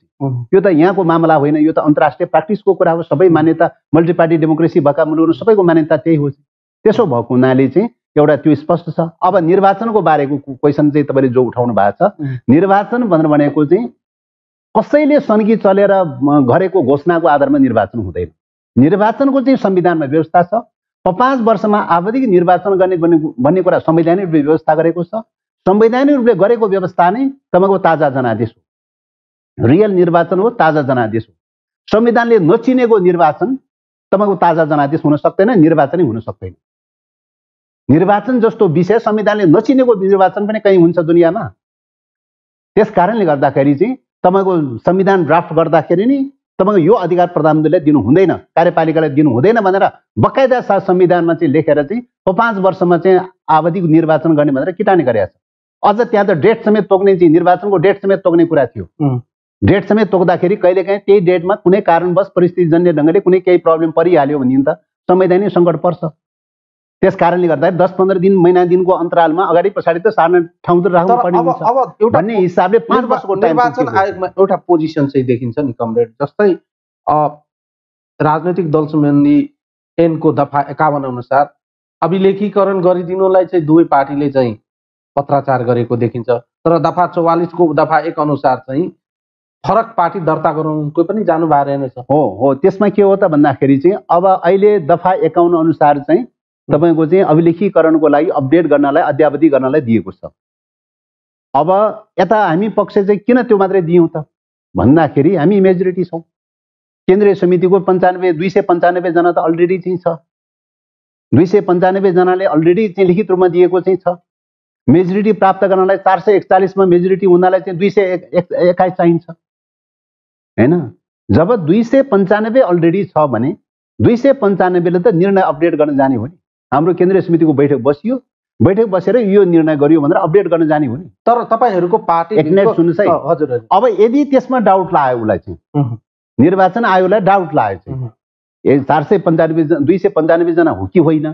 यो त यहाँको मामला होइन, यो त अन्तर्राष्ट्रिय प्र्याक्टिसको कुरा हो। सबै मान्यता मल्टिपार्टी डेमोक्रेसी भएका मुलुकहरू सबैको मान्यता त्यही हो। त्यसो भएको हुनाले चाहिँ एउटा त्यो स्पष्ट छ। अब निर्वाचनको बारेको क्वेसन चाहिँ तपाईँले जो उठाउनु भएको छ, निर्वाचन भनेको चाहिँ कसैले सन्की चलेर गरेको घोषणाको आधारमा निर्वाचन हुँदैन। निर्वाचनको चाहिँ संविधानमा व्यवस्था छ। 5 वर्षमा आवधिक निर्वाचन गर्ने भन्ने कुरा संवैधानिक रूपले व्यवस्था गरेको छ। संवैधानिक रूपले गरेको व्यवस्था नै तपाईँको ताजा जनादेश हो। रियल निर्वाचन हो, ताजा जनादेश हो। संविधानले नचिनेको निर्वाचन तपाईँको ताजा जनादेश हुन सक्दैन, निर्वाचनै हुन सक्दैन। निर्वाचन जस्तो विषय संविधानले नचिनेको निर्वाचन पनि कहीँ हुन्छ दुनियाँमा। त्यस कारणले गर्दाखेरि चाहिँ तपाईँको संविधान ड्राफ्ट गर्दाखेरि नि तपाईँको यो अधिकार प्रधानमन्त्रीलाई दिनु हुँदैन, कार्यपालिकालाई दिनु हुँदैन भनेर बकायदा साथ संविधानमा चाहिँ लेखेर चाहिँ 5 वर्षमा चाहिँ आवधिक निर्वाचन गर्ने भनेर किटानी गरेको छ। अझ त्यहाँ त डेट समेत तोक्ने चाहिँ निर्वाचनको डेट समेत तोक्ने कुरा थियो। डेट समेत तोक्दाखेरि कहिलेकाहीँ त्यही डेटमा कुनै कारणवश परिस्थितिजन्य ढङ्गले कुनै केही प्रब्लम परिहाल्यो भने त संवैधानिक सङ्कट पर्छ। त्यस कारणले गर्दा 10-15 दिन महिना दिनको अन्तरालमा अगाडि पछाडि त सार्न ठाउँ त राख्नुपर्ने हुन्छ भन्ने हिसाबले 5 वर्षको टाइम निर्वाचन आयोगमा एउटा पोजिसन चाहिँ देखिन्छ नि कमरेड, जस्तै राजनैतिक दल सम्बन्धी ऐनको दफा 51 अनुसार अभिलेखीकरण गरिदिनुलाई चाहिँ दुवै पार्टीले चाहिँ पत्राचार गरेको देखिन्छ, तर दफा 44 को दफा 1 अनुसार चाहिँ फरक पार्टी दर्ता गराउनुको पनि जानु भएको रहेछ। हो त्यसमा के हो त भन्दाखेरि चाहिँ अब अहिले दफा 51 अनुसार चाहिँ तपाईको चाहिँ अभिलेखीकरणको लागि अपडेट गर्नलाई अद्यावधि गर्नलाई दिएको छ। अब यता हामी पक्ष चाहिँ किन त्यो मात्रै दियौँ त भन्दाखेरि हामी मेजोरिटी छौँ। केन्द्रीय समितिको 295 जना त अलरेडी चाहिँ छ। 295 जनाले अलरेडी चाहिँ लिखित रूपमा दिएको चाहिँ छ। मेजोरिटी प्राप्त गर्नलाई 441 मा मेजोरिटी हुनलाई चाहिँ 221 चाहिन्छ हैन। जब 295 अलरेडी छ भने 295 ले त निर्णय अपडेट गर्न जाने हो नि। हाम्रो केन्द्रीय समितिको बैठक बसियो, बैठक बसेर यो निर्णय गरियो भनेर अपडेट गर्न जाने हो नि। तर तपाईहरुको पार्टी एक मिनेट सुन्नुस् है। हजुर। अब यदि त्यसमा डाउट लाग्यो उलाई चाहिँ निर्वाचन आयोगलाई डाउट लाग्यो चाहिँ 295 जना हो कि होइन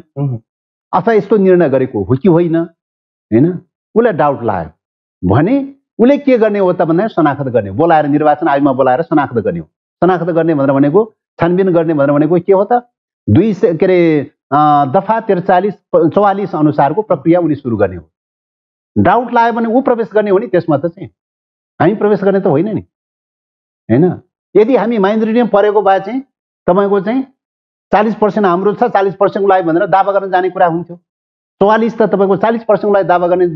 अथवा यस्तो निर्णय गरेको हो कि होइन हैन, उसलाई डाउट लाग्यो भने उसले के गर्ने हो त भन्दा शनाखत गर्ने, बोलाएर निर्वाचन आयोगमा बोलाएर शनाखत गर्ने हो। शनाखत गर्ने भनेको छानबिन गर्ने भनेको के हो त 200 के अरे दफा 44 अनुसारको प्रक्रिया उनी सुरु गर्ने हो। डाउट लाग्यो भने ऊ प्रवेश गर्ने हो नि त्यसमा त चाहिँ, हामी प्रवेश गर्ने त होइन नि हैन। यदि हामी माइनोरिटीमा परेको भए चाहिँ तपाईको चाहिँ 40% हाम्रो छ 40% को लागि भनेर दावा गर्न जाने कुरा हुन्थ्यो। 44 त तपाईको 40% को लागि दावा गर्ने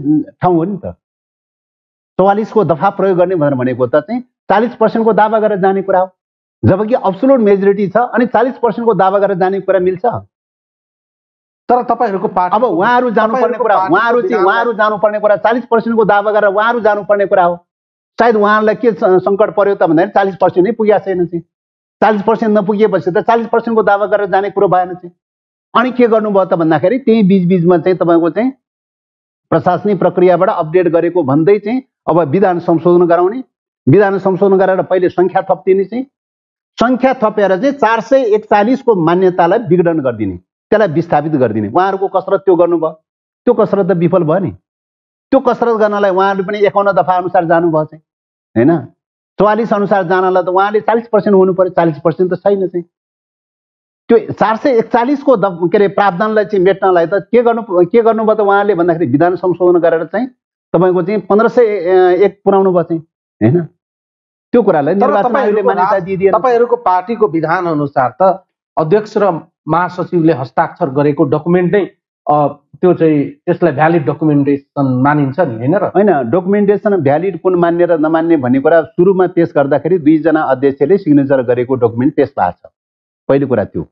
ठाउँ हो नि त। 44 को दफा प्रयोग गर्ने भनेको त चाहिँ 40% को दावा गरेर जाने कुरा हो। जबकि अब्सोल्युट मेजोरिटी छ अनि 40% को दावा गरेर जाने कुरा मिल्छ। तर तपाईहरुको पार्टी अब उहाँहरु जानुपर्ने कुरा, उहाँहरु जानुपर्ने कुरा 40% को दावा गरेर उहाँहरु जानुपर्ने कुरा हो। सायद उहाँहरुलाई के संकट पर्यो त भन्दाखेरि 40% नै पुगेको छैन चाहिँ। 40% नपुगेपछि त 40% को दावा गरेर जाने कुरो भएन चाहिँ। अनि के गर्नुभयो त भन्दाखेरि त्यही बीचबीचमा चाहिँ तपाईको चाहिँ प्रशासनिक प्रक्रियाबाट अपडेट गरेको भन्दै चाहिँ अब विधान संशोधन गराउने, विधान संशोधन गरेर पहिले संख्या थपिदिने चाहिँ, संख्या थपेर चाहिँ 441 को मान्यतालाई विघटन गरिदिने, त्यसलाई विस्थापित गरिदिने। उहाँहरुको कसरत त्यो गर्नुभयो, त्यो कसरत त विफल भयो नि। त्यो कसरत गर्नलाई उहाँहरु पनि 51 दफा अनुसार जानुभयो चाहिँ हैन। 44 अनुसार जानलाई त उहाँले 40% हुनु पर्यो, 40% त छैन चाहिँ। त्यो 441 को के अरे प्रावधानलाई चाहिँ मेट्नलाई त के गर्नुभयो त उहाँले भन्दाखेरि विधान संशोधन गरेर चाहिँ तपाईको चाहिँ 1501 पुर्याउनु भयो चाहिँ हैन। त्यो कुरालाई निर्वाचन आयोगले मान्यता दिदिएन। तपाईहरुको पार्टीको विधान अनुसार त अध्यक्ष र महासचिवले हस्ताक्षर गरेको डकुमेन्ट नै त्यो चाहिँ त्यसलाई भ्यालिड डकुमेन्टेसन मानिन्छ नि हैन र? हैन, डकुमेन्टेसन भ्यालिड कुन मान्ने र नमान्ने भन्ने कुरा सुरुमा पेश गर्दाखेरि 2 जना अध्यक्षले सिग्नेचर गरेको डकुमेन्ट पेश भएको छ। पहिलो कुरा त्यो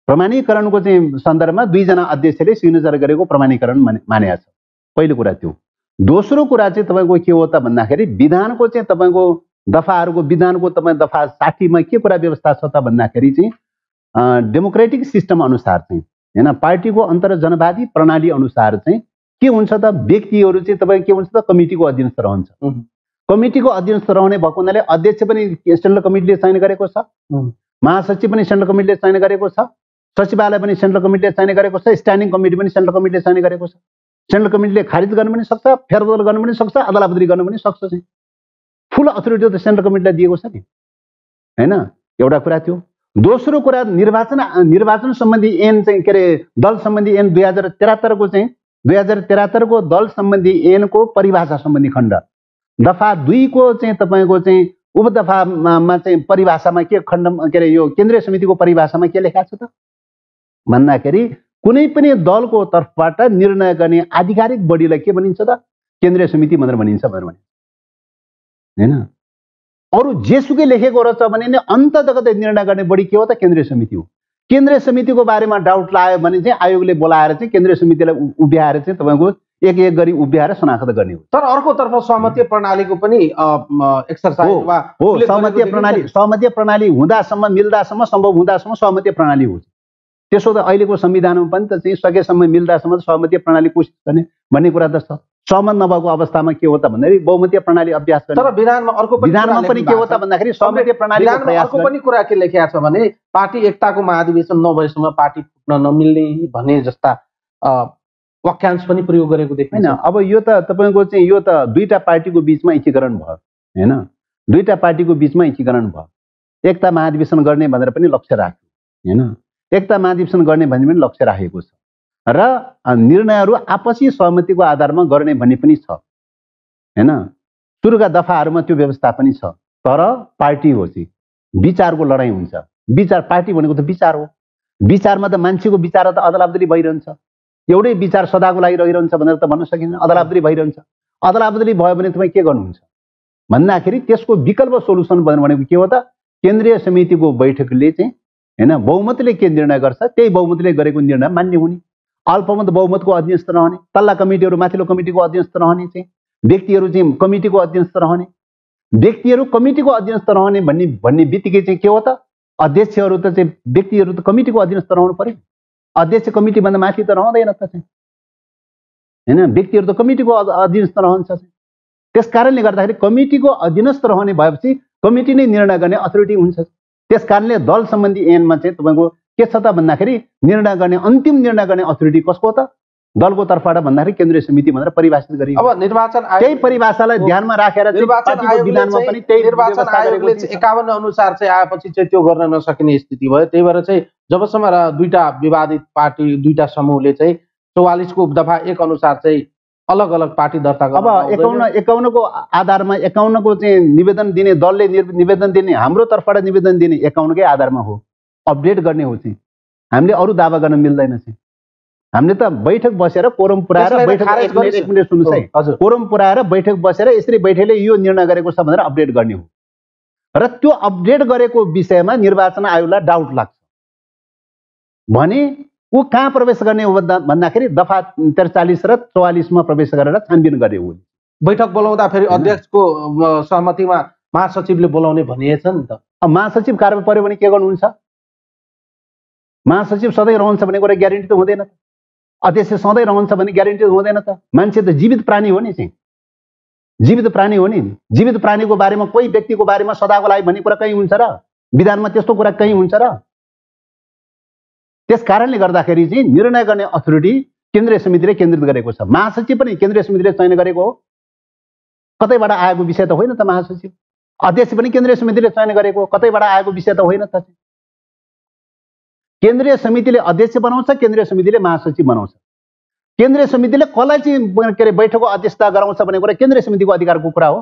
प्रमाणीकरणको चाहिँ सन्दर्भमा 2 जना अध्यक्षले सिग्नेचर गरेको प्रमाणीकरण मानेको छ। पहिलो कुरा त्यो। दोस्रो कुरा चाहिँ तपाईको के हो त भन्दाखेरि विधानको चाहिँ तपाईको दफाहरुको विधानको तपाई दफा 60 मा के कुरा व्यवस्था छ त भन्दाखेरि चाहिँ डेमोक्रेटिक सिस्टम अनुसार चाहिँ हैन, पार्टीको अन्तर जनवादी प्रणाली अनुसार चाहिँ के हुन्छ त व्यक्तिहरु चाहिँ तपाई के हुन्छ त कमिटीको अधीनस्थ रहन्छ। कमिटीको अधीनस्थ रहने भएको हुनाले अध्यक्ष पनि सेन्ट्रल कमिटीले चयन गरेको छ, महासचिव पनि सेन्ट्रल कमिटीले चयन गरेको छ, सचिवालय पनि सेन्ट्रल कमिटीले चयन गरेको छ, स्ट्यान्डिङ कमिटी पनि सेन्ट्रल कमिटीले चयन गरेको छ। सेन्ट्रल कमिटीले खारिज गर्न पनि सक्छ, फेरबदल गर्न पनि सक्छ, अदलाबदली गर्न पनि सक्छ चाहिँ। फुल अथोरिटी त सेन्ट्रल कमिटीलाई दिएको छ नि हैन। एउटा कुरा त्यो। दोस्रो कुरा निर्वाचन सम्बन्धी ऐन चाहिँ के अरे दल सम्बन्धी ऐन 2073 को चाहिँ 2073 को दल सम्बन्धी ऐनको परिभाषा सम्बन्धी खण्ड दफा 2 को चाहिँ तपाईको चाहिँ उपदफामा चाहिँ परिभाषामा के खण्ड के अरे यो केन्द्रीय समितिको परिभाषामा के लेखेको छ त भन्दाखेरि कुनै पनि दलको तर्फबाट निर्णय गर्ने आधिकारिक बडीलाई के भनिन्छ त केन्द्रीय समिति भनेर भनिन्छ हैन। अरु जेसुकै लेखेको रहेछ भने नि अन्ततगत निर्णय गर्ने बडी के हो त केन्द्रीय समिति हो। केन्द्रीय समितिको बारेमा डाउट लाग्यो भने चाहिँ आयोगले बोलाएर चाहिँ केन्द्रीय समितिलाई उभ्याएर चाहिँ तपाईको एक एक गरी उभ्याएर शनाखत गर्ने हो। तर अर्कोतर्फ सहमति प्रणालीको पनि एक्सरसाइज वा सहमति प्रणाली हुँदासम्म मिल्दासम्म सम्भव हुँदासम्म सहमति प्रणाली हो। त्यसो त अहिलेको संविधानमा पनि त चाहिँ सकेसम्म मिल्दासम्म सहमति प्रणाली कोसिस गर्ने भन्ने कुरा त छ। सहमत नभएको अवस्थामा के हो त भन्दाखेरि बहुमतीय प्रणाली अभ्यास गर्ने। तर विधानमा अर्को पनि विधानमा पनि के हो त भन्दाखेरि सहमतीय प्रणालीको विधानमा प्रयास अर्को पनि कुरा के लेखिएको छ भने पार्टी एकताको महाधिवेशन नभएसम्म पार्टी फुट्न नमिल्ने भने जस्ता वाक्यांश पनि प्रयोग गरेको देखिन्छ। हैन, अब यो त तपाईको चाहिँ यो त दुईटा पार्टीको बीचमा एकीकरण भयो हैन, दुईटा पार्टीको बीचमा एकीकरण भयो। एकता महाधिवेशन गर्ने भनेर पनि लक्ष्य राख्यो हैन, एकता महाधिवेशन गर्ने भन्ने पनि लक्ष्य राखेको छ र निर्णयहरू आपसी सहमतिको आधारमा गर्ने भन्ने पनि छ हैन। सुरुका दफाहरूमा त्यो व्यवस्था पनि छ। तर पार्टी हो चाहिँ विचारको लडाइँ हुन्छ। विचार पार्टी भनेको त विचार हो। विचारमा त मान्छेको विचार त अदलाबदली भइरहन्छ। एउटै विचार सदाको लागि रहिरहन्छ भनेर त भन्न सकिन्न। अदलाबदली भइरहन्छ। अदलाबदली भयो भने तपाईँ के गर्नुहुन्छ भन्दाखेरि त्यसको विकल्प सोलुसन भनेको के हो त केन्द्रीय समितिको बैठकले चाहिँ हैन बहुमतले के निर्णय गर्छ त्यही बहुमतले गरेको निर्णय मान्य हुने, अल्पमत बहुमतको अधीनस्थ रहने, तल्ला कमिटीहरू माथिल्लो कमिटीको अधीनस्थ रहने, चाहिँ व्यक्तिहरू चाहिँ कमिटीको अधीनस्थ रहने, व्यक्तिहरू कमिटीको अधीनस्थ रहने भन्ने बित्तिकै चाहिँ के हो त अध्यक्षहरू त चाहिँ व्यक्तिहरू त कमिटीको अधीनस्थ रहनु पर्यो। अध्यक्ष कमिटीभन्दा माथि त रहँदैन त चाहिँ हैन, व्यक्तिहरू त कमिटीको अधीनस्थ रहन्छ। त्यस कारणले गर्दाखेरि कमिटीको अधीनस्थ रहने भएपछि कमिटी नै निर्णय गर्ने अथोरिटी हुन्छ। त्यस कारणले दल सम्बन्धी ऐनमा चाहिँ तपाईँको के छ त भन्दाखेरि निर्णय गर्ने अन्तिम निर्णय गर्ने अथोरिटी कसको हो त दलको तर्फबाट भन्दाखेरि केन्द्रीय समिति भनेर परिभाषित गरियो। अब निर्वाचन आयोग त्यही परिभाषालाई ध्यानमा राखेर निर्वाचन आयोगले 51 अनुसार चाहिँ आएपछि चाहिँ त्यो गर्न नसकिने स्थिति भयो। त्यही भएर चाहिँ जबसम्म दुईटा विवादित पार्टी दुईटा समूहले चाहिँ 44 को उपदफा 1 अनुसार चाहिँ अलग अलग पार्टी दर्ता अब 51 को आधारमा 51 को चाहिँ निवेदन दिने दलले निवेदन दिने हाम्रो तर्फबाट निवेदन दिने 51 कै आधारमा हो, अपडेट गर्ने हो चाहिँ हामीले अरू दावा गर्न मिल्दैन चाहिँ। हामीले त बैठक बसेर कोरम पुराएर बैठक एक मिनेट सुन्नुस् है, हजुर, कोरम पुराएर बैठक बसेर यसरी बैठकले यो निर्णय गरेको छ भनेर अपडेट गर्ने हो र त्यो अपडेट गरेको विषयमा निर्वाचन आयोगलाई डाउट लाग्छ भने ऊ कहाँ प्रवेश गर्ने हो भन्दाखेरि दफा 43 र 44 मा प्रवेश गरेर छानबिन गर्ने हो। बैठक बोलाउँदा फेरि अध्यक्षको सहमतिमा महासचिवले बोलाउने भनिएछ नि त। अब महासचिव कार्य पर्यो भने के गर्नुहुन्छ? महासचिव सधैँ रहन्छ भन्ने कुरा ग्यारेन्टी त हुँदैन त। अध्यक्ष सधैँ रहन्छ भने ग्यारेन्टी त हुँदैन त। मान्छे त जीवित प्राणी हो नि चाहिँ, जीवित प्राणी हो नि। जीवित प्राणीको बारेमा कोही व्यक्तिको बारेमा सदाको लागि भन्ने कुरा कहीँ हुन्छ र? विधानमा त्यस्तो कुरा कहीँ हुन्छ र? त्यस कारणले गर्दाखेरि चाहिँ निर्णय गर्ने अथोरिटी केन्द्रीय समितिले केन्द्रित गरेको छ। महासचिव पनि केन्द्रीय समितिले चयन गरेको हो, कतैबाट आएको विषय त होइन त। महासचिव अध्यक्ष पनि केन्द्रीय समितिले चयन गरेको हो, कतैबाट आएको विषय त होइन त। केन्द्रीय समितिले अध्यक्ष बनाउँछ, केन्द्रीय समितिले महासचिव बनाउँछ। केन्द्रीय समितिले कसलाई चाहिँ के अरे बैठकको अध्यक्षता गराउँछ भन्ने कुरा केन्द्रीय समितिको अधिकारको कुरा हो।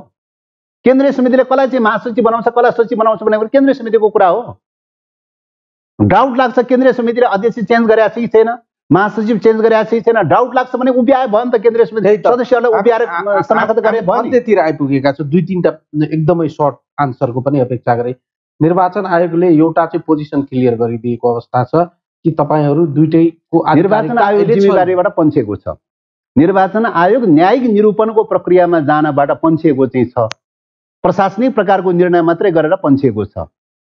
केन्द्रीय समितिले कसलाई चाहिँ महासचिव बनाउँछ कसलाई सचिव बनाउँछ भन्ने कुरा केन्द्रीय समितिको कुरा हो। डाउट लाग्छ केन्द्रीय समितिले अध्यक्ष चेन्ज गरेको छ कि छैन, महासचिव चेन्ज गरेको छ कि छैन, डाउट लाग्छ भने उभ्याए भयो नि त। केन्द्रीय समिति सदस्यहरूलाई उभ्याएर समाप्त गरे भयो नि। अन्त्यतिर आइपुगेका छौँ। 2-3टा एकदमै सर्ट आन्सरको पनि अपेक्षा गरे। निर्वाचन आयोगले एउटा चाहिँ पोजिसन क्लियर गरिदिएको अवस्था छ कि तपाईहरू दुईटैको निर्वाचन आयोगले जिम्मेवारीबाट पन्छेको छ। निर्वाचन आयोग न्यायिक निरूपणको प्रक्रियामा जानबाट पन्छेको चाहिँ छ, प्रशासनिक प्रकारको निर्णय मात्रै गरेर पन्छेको छ।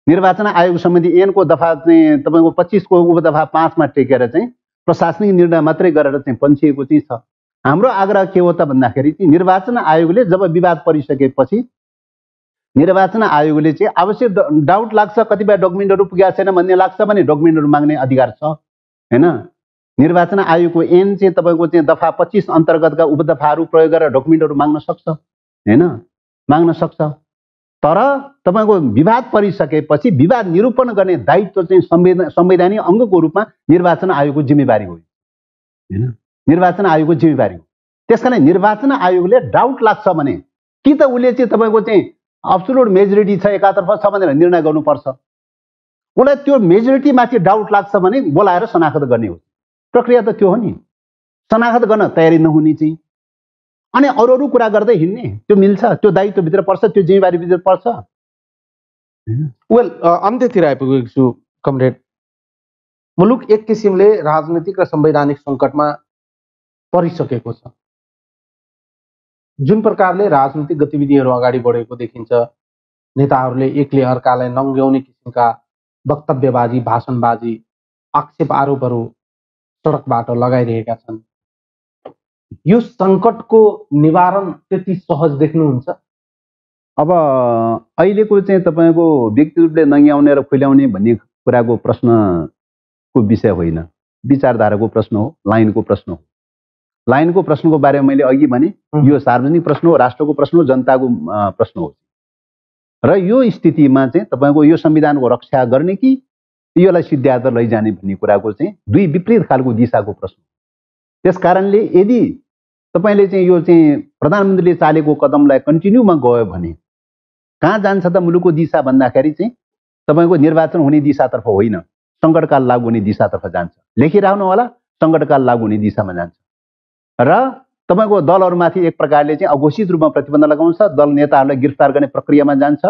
निर्वाचन आयोग सम्बन्धी ऐनको दफा चाहिँ तपाईँको 25 को उपदफा 5 मा टेकेर चाहिँ प्रशासनिक निर्णय मात्रै गरेर चाहिँ पन्छिएको चाहिँ छ। हाम्रो आग्रह के हो त भन्दाखेरि चाहिँ निर्वाचन आयोगले जब विवाद परिसकेपछि निर्वाचन आयोगले चाहिँ आवश्यक डाउट लाग्छ कतिपय डकुमेन्टहरू पुगेको छैन भन्ने लाग्छ भने डकुमेन्टहरू माग्ने अधिकार छ हैन। निर्वाचन आयोगको ऐन चाहिँ तपाईँको चाहिँ दफा 25 अन्तर्गतका उपदफाहरू प्रयोग गरेर डकुमेन्टहरू माग्न सक्छ हैन, माग्न सक्छ। तर तपाईँको विवाद परिसकेपछि विवाद निरूपण गर्ने दायित्व चाहिँ संवैधानिक अङ्गको रूपमा निर्वाचन आयोगको जिम्मेवारी हो हैन, निर्वाचन आयोगको जिम्मेवारी हो। त्यसकारण निर्वाचन आयोगले डाउट लाग्छ भने कि त उसले चाहिँ तपाईँको चाहिँ अब्सोल्युट मेजोरिटी छ एकातर्फ छ भनेर निर्णय गर्नुपर्छ, उसलाई त्यो मेजोरिटीमाथि डाउट लाग्छ भने बोलाएर शनाखत गर्ने हो। प्रक्रिया त त्यो हो नि, शनाखत गर्न तयारी नहुने चाहिँ अनि अरू कुरा गर्दै हिँड्ने, त्यो मिल्छ? त्यो दायित्वभित्र पर्छ, त्यो जिम्मेवारीभित्र पर्छ। वेल अन्त्यतिर आइपुगेको छु कमरेड। मुलुक एक किसिमले राजनीतिक र संवैधानिक सङ्कटमा परिसकेको छ। जुन प्रकारले राजनीतिक गतिविधिहरू अगाडि बढेको देखिन्छ, नेताहरूले एकले अर्कालाई नङ्ग्याउने किसिमका वक्तव्यबाजी, भाषणबाजी, आक्षेप आरोपहरू सडकबाट लगाइरहेका छन्। यो सङ्कटको निवारण त्यति सहज देख्नुहुन्छ? अब अहिलेको चाहिँ तपाईँको व्यक्ति रूपले नङ्ग्याउने र खुल्याउने भन्ने कुराको प्रश्नको विषय होइन, विचारधाराको प्रश्न हो, लाइनको प्रश्न हो। लाइनको प्रश्नको बारेमा मैले अघि भने यो सार्वजनिक प्रश्न हो, राष्ट्रको प्रश्न हो, जनताको प्रश्न हो। र यो स्थितिमा चाहिँ तपाईँको यो संविधानको रक्षा गर्ने कि यसलाई सिद्ध्यार्थ लैजाने भन्ने कुराको चाहिँ दुई विपरीत खालको दिशाको प्रश्न। त्यस कारणले यदि तपाईँले चाहिँ यो चाहिँ प्रधानमन्त्रीले चालेको कदमलाई कन्टिन्यूमा गयो भने कहाँ जान्छ त मुलुकको दिशा भन्दाखेरि चाहिँ तपाईँको निर्वाचन हुने दिशातर्फ होइन, सङ्कटकाल लागू हुने दिशातर्फ जान्छ। लेखिराख्नु होला, सङ्कटकाल लागू हुने दिशामा जान्छ। र तपाईँको दलहरूमाथि एक प्रकारले चाहिँ अघोषित रूपमा प्रतिबन्ध लगाउँछ, दल नेताहरूलाई गिरफ्तार गर्ने प्रक्रियामा जान्छ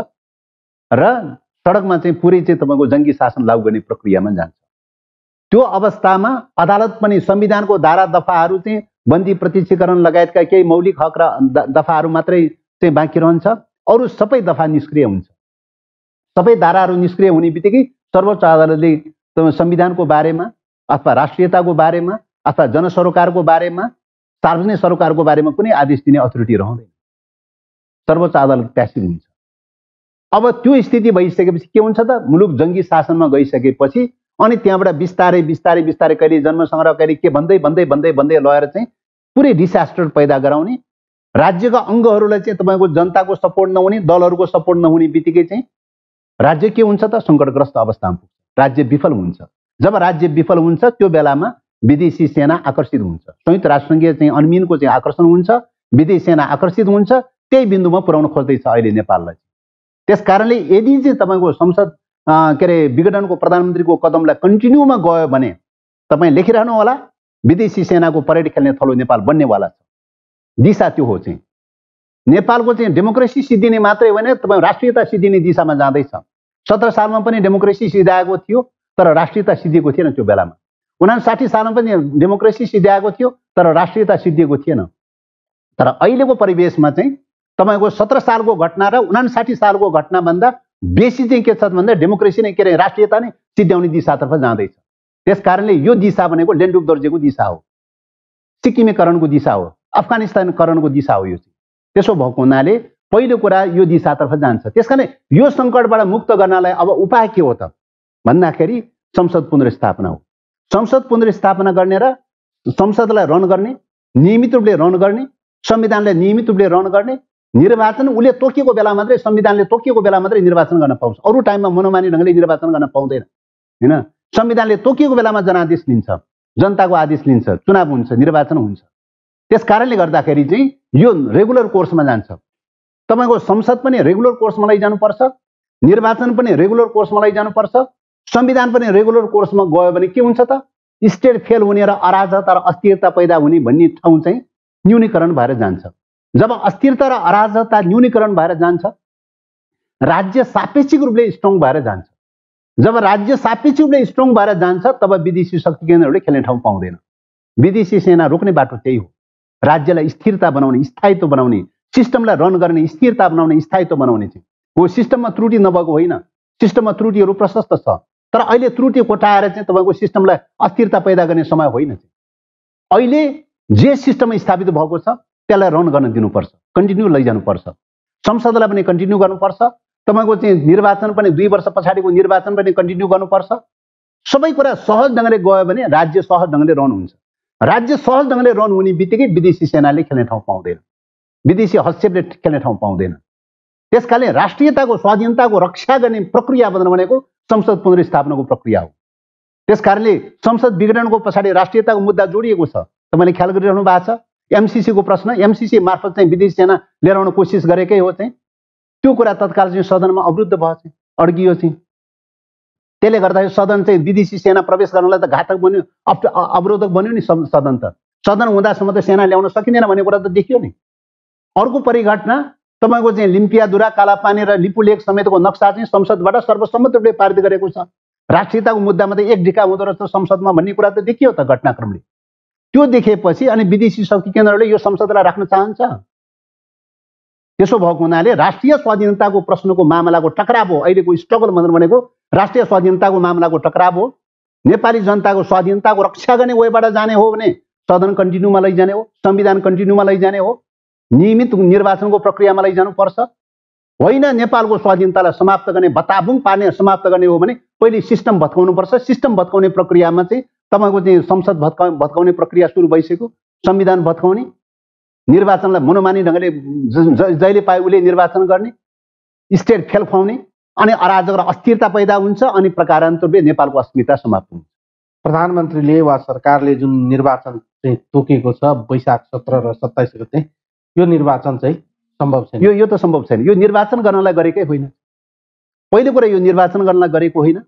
र सडकमा चाहिँ पुरै चाहिँ तपाईँको जङ्गी शासन लागू गर्ने प्रक्रियामा जान्छ। त्यो अवस्थामा अदालत पनि संविधानको धारा दफाहरू चाहिँ बन्दी प्रत्यक्षीकरण लगायतका केही मौलिक हक र दफाहरू मात्रै चाहिँ बाँकी रहन्छ, अरू सबै दफा निष्क्रिय हुन्छ। सबै धाराहरू निष्क्रिय हुने बित्तिकै सर्वोच्च अदालतले संविधानको बारेमा अथवा राष्ट्रियताको बारेमा अथवा जनसरोकारको बारेमा सार्वजनिक सरोकारको बारेमा कुनै आदेश दिने अथोरिटी रहँदैन। सर्वोच्च अदालत प्यासिभ हुन्छ। अब त्यो स्थिति भइसकेपछि के हुन्छ त, मुलुक जङ्गी शासनमा गइसकेपछि अनि त्यहाँबाट बिस्तारै बिस्तारै बिस्तारै कहिले जन्मसङ्ग्रह कहिले के भन्दै भन्दै भन्दै भन्दै लगेर चाहिँ पुरै डिसास्टर पैदा गराउने, राज्यका अङ्गहरूलाई चाहिँ तपाईँको जनताको सपोर्ट नहुने, दलहरूको सपोर्ट नहुने बित्तिकै चाहिँ राज्य के हुन्छ त, सङ्कटग्रस्त अवस्थामा पुग्छ, राज्य विफल हुन्छ। जब राज्य विफल हुन्छ त्यो बेलामा विदेशी सेना आकर्षित हुन्छ, संयुक्त राष्ट्रसङ्घीय चाहिँ अन्मिनको चाहिँ आकर्षण हुन्छ, विदेशी सेना आकर्षित हुन्छ, त्यही बिन्दुमा पुर्याउन खोज्दैछ अहिले नेपाललाई। त्यस कारणले यदि चाहिँ तपाईँको संसद के अरे विघटनको प्रधानमन्त्रीको कदमलाई कन्टिन्यूमा गयो भने तपाईँ लेखिरहनु होला, विदेशी सेनाको परेड खेल्ने थलो नेपाल बन्नेवाला छ। दिशा त्यो हो चाहिँ नेपालको चाहिँ डेमोक्रेसी सिद्धिने मात्रै होइन, तपाईँ राष्ट्रियता सिद्धिने दिशामा जाँदैछ। 17 सालमा पनि डेमोक्रेसी सिद्धाएको थियो तर राष्ट्रियता सिद्धिएको थिएन। त्यो बेलामा 59 सालमा पनि डेमोक्रेसी सिद्ध्याएको थियो तर राष्ट्रियता सिद्धिएको थिएन। तर अहिलेको परिवेशमा चाहिँ तपाईँको 17 सालको घटना र 59 सालको घटनाभन्दा बेसी चाहिँ के छ भन्दा डेमोक्रेसी नै के अरे राष्ट्रियता नै सिद्ध्याउने दिशातर्फ जाँदैछ। त्यस कारणले यो दिशा भनेको लेन्डुक दर्जेको दिशा हो, सिक्किमीकरणको दिशा हो, अफगानिस्तानकरणको दिशा हो। यो त्यसो भएको हुनाले पहिलो कुरा यो दिशातर्फ जान्छ। त्यस कारण यो सङ्कटबाट मुक्त गर्नलाई अब उपाय के हो त भन्दाखेरि संसद पुनर्स्थापना हो। संसद पुनर्स्थापना गर्ने र संसदलाई रन गर्ने, नियमित रूपले रन गर्ने, संविधानलाई नियमित रूपले रन गर्ने, निर्वाचन उसले तोकिएको बेला मात्रै, संविधानले तोकिएको बेला मात्रै निर्वाचन गर्न पाउँछ, अरू टाइममा मनोमानी ढङ्गले निर्वाचन गर्न पाउँदैन होइन। संविधानले तोकिएको बेलामा जनादेश लिन्छ, जनताको आदेश लिन्छ, चुनाव हुन्छ, निर्वाचन हुन्छ। त्यस कारणले गर्दाखेरि चाहिँ यो रेगुलर कोर्समा जान्छ। तपाईँको संसद पनि रेगुलर कोर्समा लैजानुपर्छ, निर्वाचन पनि रेगुलर कोर्समा लैजानुपर्छ, संविधान पनि रेगुलर कोर्समा गयो भने के हुन्छ त, स्टेट फेल हुने र अराजकता र अस्थिरता पैदा हुने भन्ने ठाउँ चाहिँ न्यूनीकरण भएर जान्छ। जब अस्थिरता र अराजकता न्यूनीकरण भएर जान्छ, राज्य सापेक्षिक रूपले स्ट्रङ भएर जान्छ। जब राज्य सापेक्षिक रूपले स्ट्रङ भएर जान्छ तब विदेशी शक्ति केन्द्रहरूले खेल्ने ठाउँ पाउँदैन। विदेशी सेना रोक्ने बाटो त्यही हो, राज्यलाई स्थिरता बनाउने, स्थायित्व बनाउने, सिस्टमलाई रन गर्ने, स्थिरता बनाउने, स्थायित्व बनाउने चाहिँ हो। सिस्टममा त्रुटि नभएको होइन, सिस्टममा त्रुटिहरू प्रशस्त छ, तर अहिले त्रुटि कोटाएर चाहिँ तपाईँको सिस्टमलाई अस्थिरता पैदा गर्ने समय होइन। अहिले जे सिस्टम स्थापित भएको छ त्यसलाई रन गर्न दिनुपर्छ, कन्टिन्यू लैजानुपर्छ। संसदलाई पनि कन्टिन्यू गर्नुपर्छ, तपाईँको चाहिँ निर्वाचन पनि 2 वर्ष पछाडिको निर्वाचन पनि कन्टिन्यू गर्नुपर्छ। सबै कुरा सहज ढङ्गले गयो भने राज्य सहज ढङ्गले रन हुन्छ। राज्य सहज ढङ्गले रन हुने बित्तिकै विदेशी सेनाले खेल्ने ठाउँ पाउँदैन, विदेशी हस्तक्षेपले खेल्ने ठाउँ पाउँदैन। त्यसकारणले राष्ट्रियताको स्वाधीनताको रक्षा गर्ने प्रक्रिया भनेको संसद पुनर्स्थापनाको प्रक्रिया हो। त्यसकारणले संसद विघटनको पछाडि राष्ट्रियताको मुद्दा जोडिएको छ। तपाईँले ख्याल गरिरहनु भएको छ, एमसिसीको प्रश्न, एमसिसी मार्फत चाहिँ विदेशी सेना लिएर आउन कोसिस गरेकै हो चाहिँ, त्यो कुरा तत्काल चाहिँ सदनमा अवरुद्ध भयो, चाहिँ अड्कियो चाहिँ। त्यसले गर्दाखेरि सदन चाहिँ विदेशी सेना प्रवेश गर्नलाई त घातक बन्यो, अवरोधक बन्यो नि सदन। त सदन हुँदासम्म त सेना ल्याउन सकिँदैन भन्ने कुरा त देखियो नि। अर्को परिघटना तपाईँको चाहिँ लिम्पियाधुरा, कालापानी र लिपुलेक समेतको नक्सा चाहिँ संसदबाट सर्वसम्मत रूपले पारित गरेको छ। राष्ट्रियताको मुद्दामा त एक ढिका हुँदो रहेछ संसदमा भन्ने कुरा त देखियो त घटनाक्रमले। त्यो देखेपछि अनि विदेशी शक्ति केन्द्रहरूले यो संसदलाई राख्न चाहन्छ। त्यसो भएको हुनाले राष्ट्रिय स्वाधीनताको प्रश्नको मामलाको टकराव हो। अहिलेको स्ट्रगल भनेको राष्ट्रिय स्वाधीनताको मामलाको टकराव हो। नेपाली जनताको स्वाधीनताको रक्षा गर्ने वेबाट जाने हो भने सदन कन्टिन्यूमा लैजाने हो, संविधान कन्टिन्यूमा लैजाने हो, नियमित निर्वाचनको प्रक्रियामा लैजानुपर्छ। होइन नेपालको स्वाधीनतालाई समाप्त गर्ने, बताबुङ पार्ने, समाप्त गर्ने हो भने पहिले सिस्टम भत्काउनुपर्छ। सिस्टम भत्काउने प्रक्रियामा चाहिँ तपाईँको चाहिँ संसद भत्काउने प्रक्रिया सुरु भइसक्यो, संविधान भत्काउने, निर्वाचनलाई मनोमानी ढङ्गले जहिले पाए उसले निर्वाचन गर्ने, स्टेट फेल खुवाउने, अनि अराजक र अस्थिरता पैदा हुन्छ, अनि प्रकारान्तरले नेपालको अस्मिता समाप्त हुन्छ। प्रधानमन्त्रीले वा सरकारले जुन निर्वाचन चाहिँ तोकेको छ वैशाख 17 र 27 गते, यो निर्वाचन चाहिँ सम्भव छैन। यो त सम्भव छैन। यो निर्वाचन गर्नलाई गरेकै होइन। पहिलो कुरा यो निर्वाचन गर्नलाई गरेको होइन।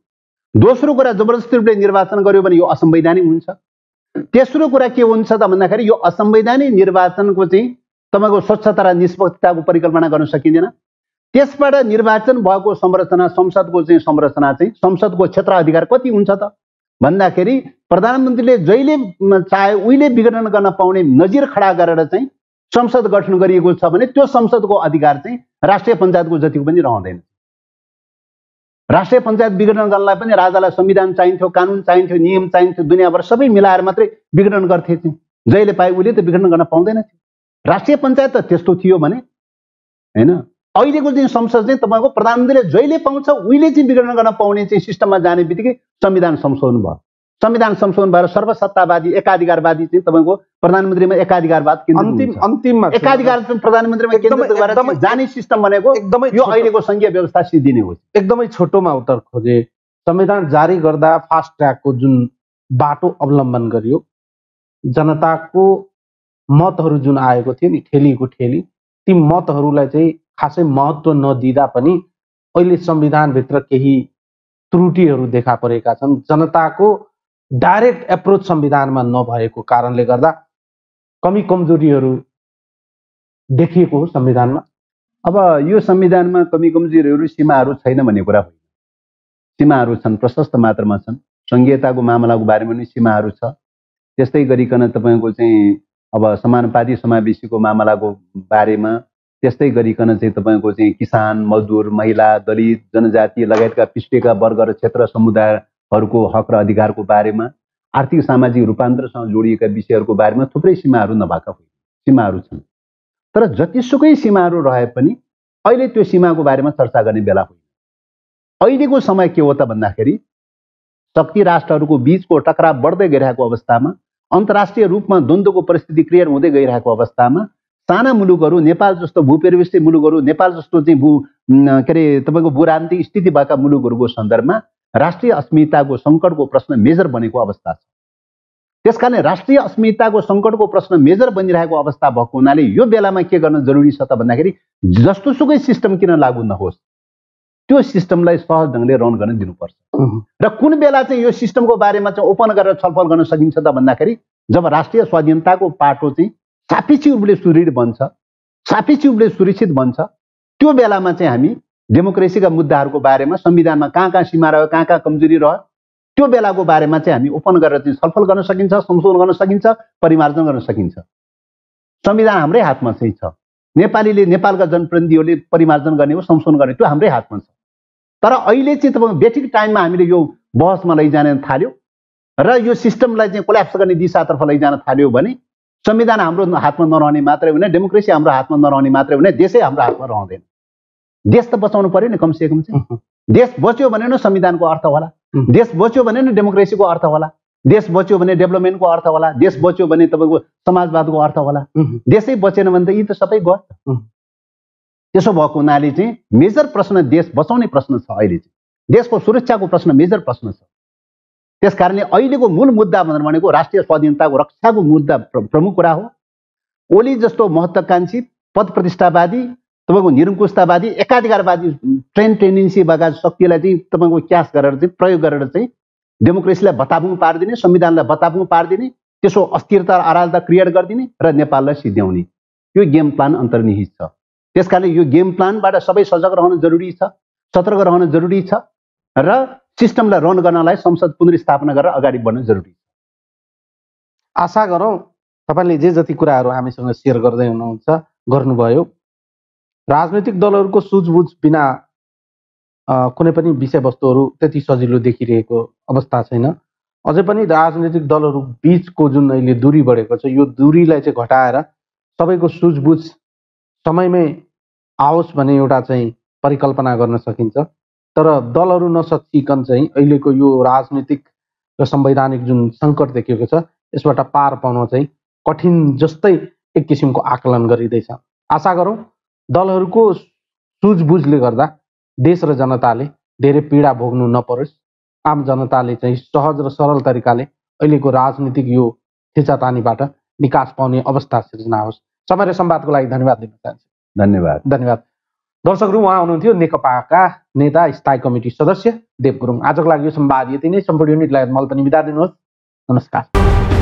दोस्रो कुरा जबरजस्ती रूपले निर्वाचन गर्यो भने यो असंवैधानिक हुन्छ। तेस्रो कुरा के हुन्छ त भन्दाखेरि यो असंवैधानिक निर्वाचनको चाहिँ तपाईँको स्वच्छता र निष्पक्षताको परिकल्पना गर्न सकिँदैन। त्यसबाट निर्वाचन भएको संरचना, संसदको चाहिँ संरचना चाहिँ संसदको क्षेत्र अधिकार कति हुन्छ त भन्दाखेरि प्रधानमन्त्रीले जहिले चाहे उहिले विघटन गर्न पाउने नजिर खडा गरेर चाहिँ संसद गठन गरिएको छ भने त्यो संसदको अधिकार चाहिँ राष्ट्रिय पञ्चायतको जतिको पनि रहँदैन। राष्ट्रिय पञ्चायत विघटन गर्नलाई पनि राजालाई संविधान चाहिन्थ्यो, कानुन चाहिन्थ्यो, नियम चाहिन्थ्यो, दुनियाँभर सबै मिलाएर मात्रै विघटन गर्थे थिए। जहिले पाए उहिले त विघटन गर्न पाउँदैन थियो। राष्ट्रिय पञ्चायत त त्यस्तो थियो भने हैन। अहिलेको चाहिँ संसद चाहिँ तपाईँको प्रधानमन्त्रीले जहिले पाउँछ उहिले चाहिँ विघटन गर्न पाउने चाहिँ सिस्टममा जाने बित्तिकै संविधान संशोधन भयो। संविधान संशोधन भएर सर्वसत्तावादी एकाधिकारवादी चाहिँ तपाईँको प्रधानमन्त्रीमा एकाधिकारवाद अन्तिममा एकाधिकार प्रधानमन्त्रीमा केन्द्रित गरेर जाने सिस्टम बनेको एकदमै यो अहिलेको संघीय व्यवस्था सिद्धिने हो। एकदमै छोटोमा उत्तर खोजे, संविधान जारी गर्दा फास्ट ट्र्याकको जुन बाटो अवलम्बन गरियो, जनताको मतहरू जुन आएको थियो नि ठेलीको ठेली, ती मतहरूलाई चाहिँ खासै महत्त्व नदिँदा पनि अहिले संविधानभित्र केही त्रुटिहरू देखा परेका छन्। जनताको डाइरेक्ट एप्रोच संविधानमा नभएको कारणले गर्दा कमी कमजोरीहरू देखिएको हो संविधानमा। अब यो संविधानमा कमी कमजोरीहरू, सीमाहरू छैन भन्ने कुरा होइन। सीमाहरू छन्, प्रशस्त मात्रामा छन्। संघीयताको मामलाको बारेमा पनि सीमाहरू छ। त्यस्तै गरिकन तपाईँको चाहिँ अब समानुपाती समावेशीको मामलाको बारेमा, त्यस्तै गरिकन चाहिँ तपाईँको चाहिँ किसान, मजदुर, महिला, दलित, जनजाति लगायतका पिछडिएका वर्ग र क्षेत्र समुदायहरूको हक र अधिकारको बारेमा, आर्थिक सामाजिक रूपान्तरसँग जोडिएका विषयहरूको बारेमा थुप्रै सीमाहरू नभएका होइन, सीमाहरू छन्। तर जतिसुकै सीमाहरू रहे पनि अहिले त्यो सीमाको बारेमा चर्चा गर्ने बेला होइन। अहिलेको समय के हो त भन्दाखेरि शक्ति राष्ट्रहरूको बीचको टकराव बढ्दै गइरहेको अवस्थामा, अन्तर्राष्ट्रिय रूपमा द्वन्द्वको परिस्थिति क्रिएट हुँदै गइरहेको अवस्थामा साना मुलुकहरू, नेपाल जस्तो भूपरिवेशी मुलुकहरू, नेपाल जस्तो चाहिँ के अरे तपाईँको भूराजनीतिक स्थिति भएका मुलुकहरूको सन्दर्भमा राष्ट्रिय अस्मिताको सङ्कटको प्रश्न मेजर बनेको अवस्था छ। त्यसकारणले राष्ट्रिय अस्मिताको सङ्कटको प्रश्न मेजर बनिरहेको अवस्था भएको हुनाले यो बेलामा के गर्न जरुरी छ त भन्दाखेरि जस्तोसुकै सिस्टम किन लागू नहोस्, त्यो सिस्टमलाई सहज ढङ्गले रन गर्न दिनुपर्छ। र कुन बेला चाहिँ यो सिस्टमको बारेमा चाहिँ ओपन गरेर छलफल गर्न सकिन्छ त भन्दाखेरि जब राष्ट्रिय स्वाधीनताको पाटो चाहिँ सापेक्ष रूपले सुदृढ बन्छ, सापेक्ष रूपले सुरक्षित बन्छ, त्यो बेलामा चाहिँ हामी डेमोक्रेसीका मुद्दाहरूको बारेमा, संविधानमा कहाँ कहाँ सीमा रह्यो, कहाँ कहाँ कमजोरी रह्यो, त्यो बेलाको बारेमा चाहिँ हामी ओपन गरेर चाहिँ छलफल गर्न सकिन्छ, संशोधन गर्न सकिन्छ, परिमार्जन गर्न सकिन्छ। संविधान हाम्रै हातमा चाहिँ छ। नेपालीले, नेपालका जनप्रतिनिधिहरूले परिमार्जन गर्ने हो, संशोधन गर्ने, त्यो हाम्रै हातमा छ। तर अहिले चाहिँ तपाईँको बेठिक टाइममा हामीले यो बहसमा लैजान थाल्यो र यो सिस्टमलाई चाहिँ कोल्याप्स गर्ने दिशातर्फ लैजान थाल्यो भने संविधान हाम्रो हातमा नरहने मात्रै होइन, डेमोक्रेसी हाम्रो हातमा नरहने मात्रै होइन, देशै हाम्रो हातमा रहँदैन। देश त बचाउनु पर्यो नि कमसेकम चाहिँ। देश बच्यो भने न संविधानको अर्थ होला, देश बच्यो भने न डेमोक्रेसीको अर्थ होला, देश बच्यो भने डेभलपमेन्टको अर्थ होला, देश बच्यो भने तपाईँको समाजवादको अर्थ होला। देशै बचेन भने त यी त सबै गयो। त्यसो भएको हुनाले चाहिँ मेजर प्रश्न देश बचाउने प्रश्न छ। अहिले चाहिँ देशको सुरक्षाको प्रश्न मेजर प्रश्न छ। त्यसकारणले अहिलेको मूल मुद्दा भनेको राष्ट्रिय स्वाधीनताको रक्षाको मुद्दा प्रमुख कुरा हो। ओली जस्तो महत्त्वाकांक्षी, पद प्रतिष्ठावादी, तपाईँको निरङ्कुशतावादी, एकाधिकारवादी टेन्डेन्सी भएका शक्तिलाई चाहिँ तपाईँको क्यास गरेर चाहिँ प्रयोग गरेर चाहिँ डेमोक्रेसीलाई बताबुङ पारिदिने, संविधानलाई बताबुङ पारिदिने, त्यसो अस्थिरता अराजकता क्रिएट गरिदिने र नेपाललाई सिध्याउने, यो गेम प्लान अन्तर्निहित छ। त्यसकारणले यो गेम प्लानबाट सबै सजग रहन जरुरी छ, सतर्क रहन जरुरी छ र सिस्टमलाई रन गर्नलाई संसद पुनर्स्थापना गरेर अगाडि बढ्न जरुरी छ। आशा गरौँ तपाईँले जे जति कुराहरू हामीसँग सेयर गर्दै हुनुहुन्छ गर्नुभयो। राजनैतिक दलहरूको सुझबुझ बिना कुनै पनि विषयवस्तुहरू त्यति सजिलो देखिरहेको अवस्था छैन। अझै पनि राजनीतिक दलहरू बीचको जुन अहिले दूरी बढेको छ यो दूरीलाई चाहिँ घटाएर सबैको सुझबुझ समयमै आओस् भन्ने एउटा चाहिँ परिकल्पना गर्न सकिन्छ। तर दलहरू नसकिकन चाहिँ अहिलेको यो राजनीतिक र संवैधानिक जुन सङ्कट देखिएको छ यसबाट पार पाउन चाहिँ कठिन जस्तै एक किसिमको आकलन गरिँदैछ। आशा गरौँ दलहरूको सुझबुझले गर्दा देश र जनताले धेरै पीडा भोग्नु नपरोस्, आम जनताले चाहिँ सहज र सरल तरिकाले अहिलेको राजनीतिक यो खिचातानीबाट निकास पाउने अवस्था सिर्जना होस्। समय र संवादको लागि धन्यवाद दिन चाहन्छु। धन्यवाद। दर्शकहरू, उहाँ हुनुहुन्थ्यो नेकपाका नेता स्थायी कमिटी सदस्य देव गुरुङ। आजको लागि यो संवाद यति नै। सम्पूर्ण युनिट लगायत मल पनि बिदा दिनुहोस्। नमस्कार।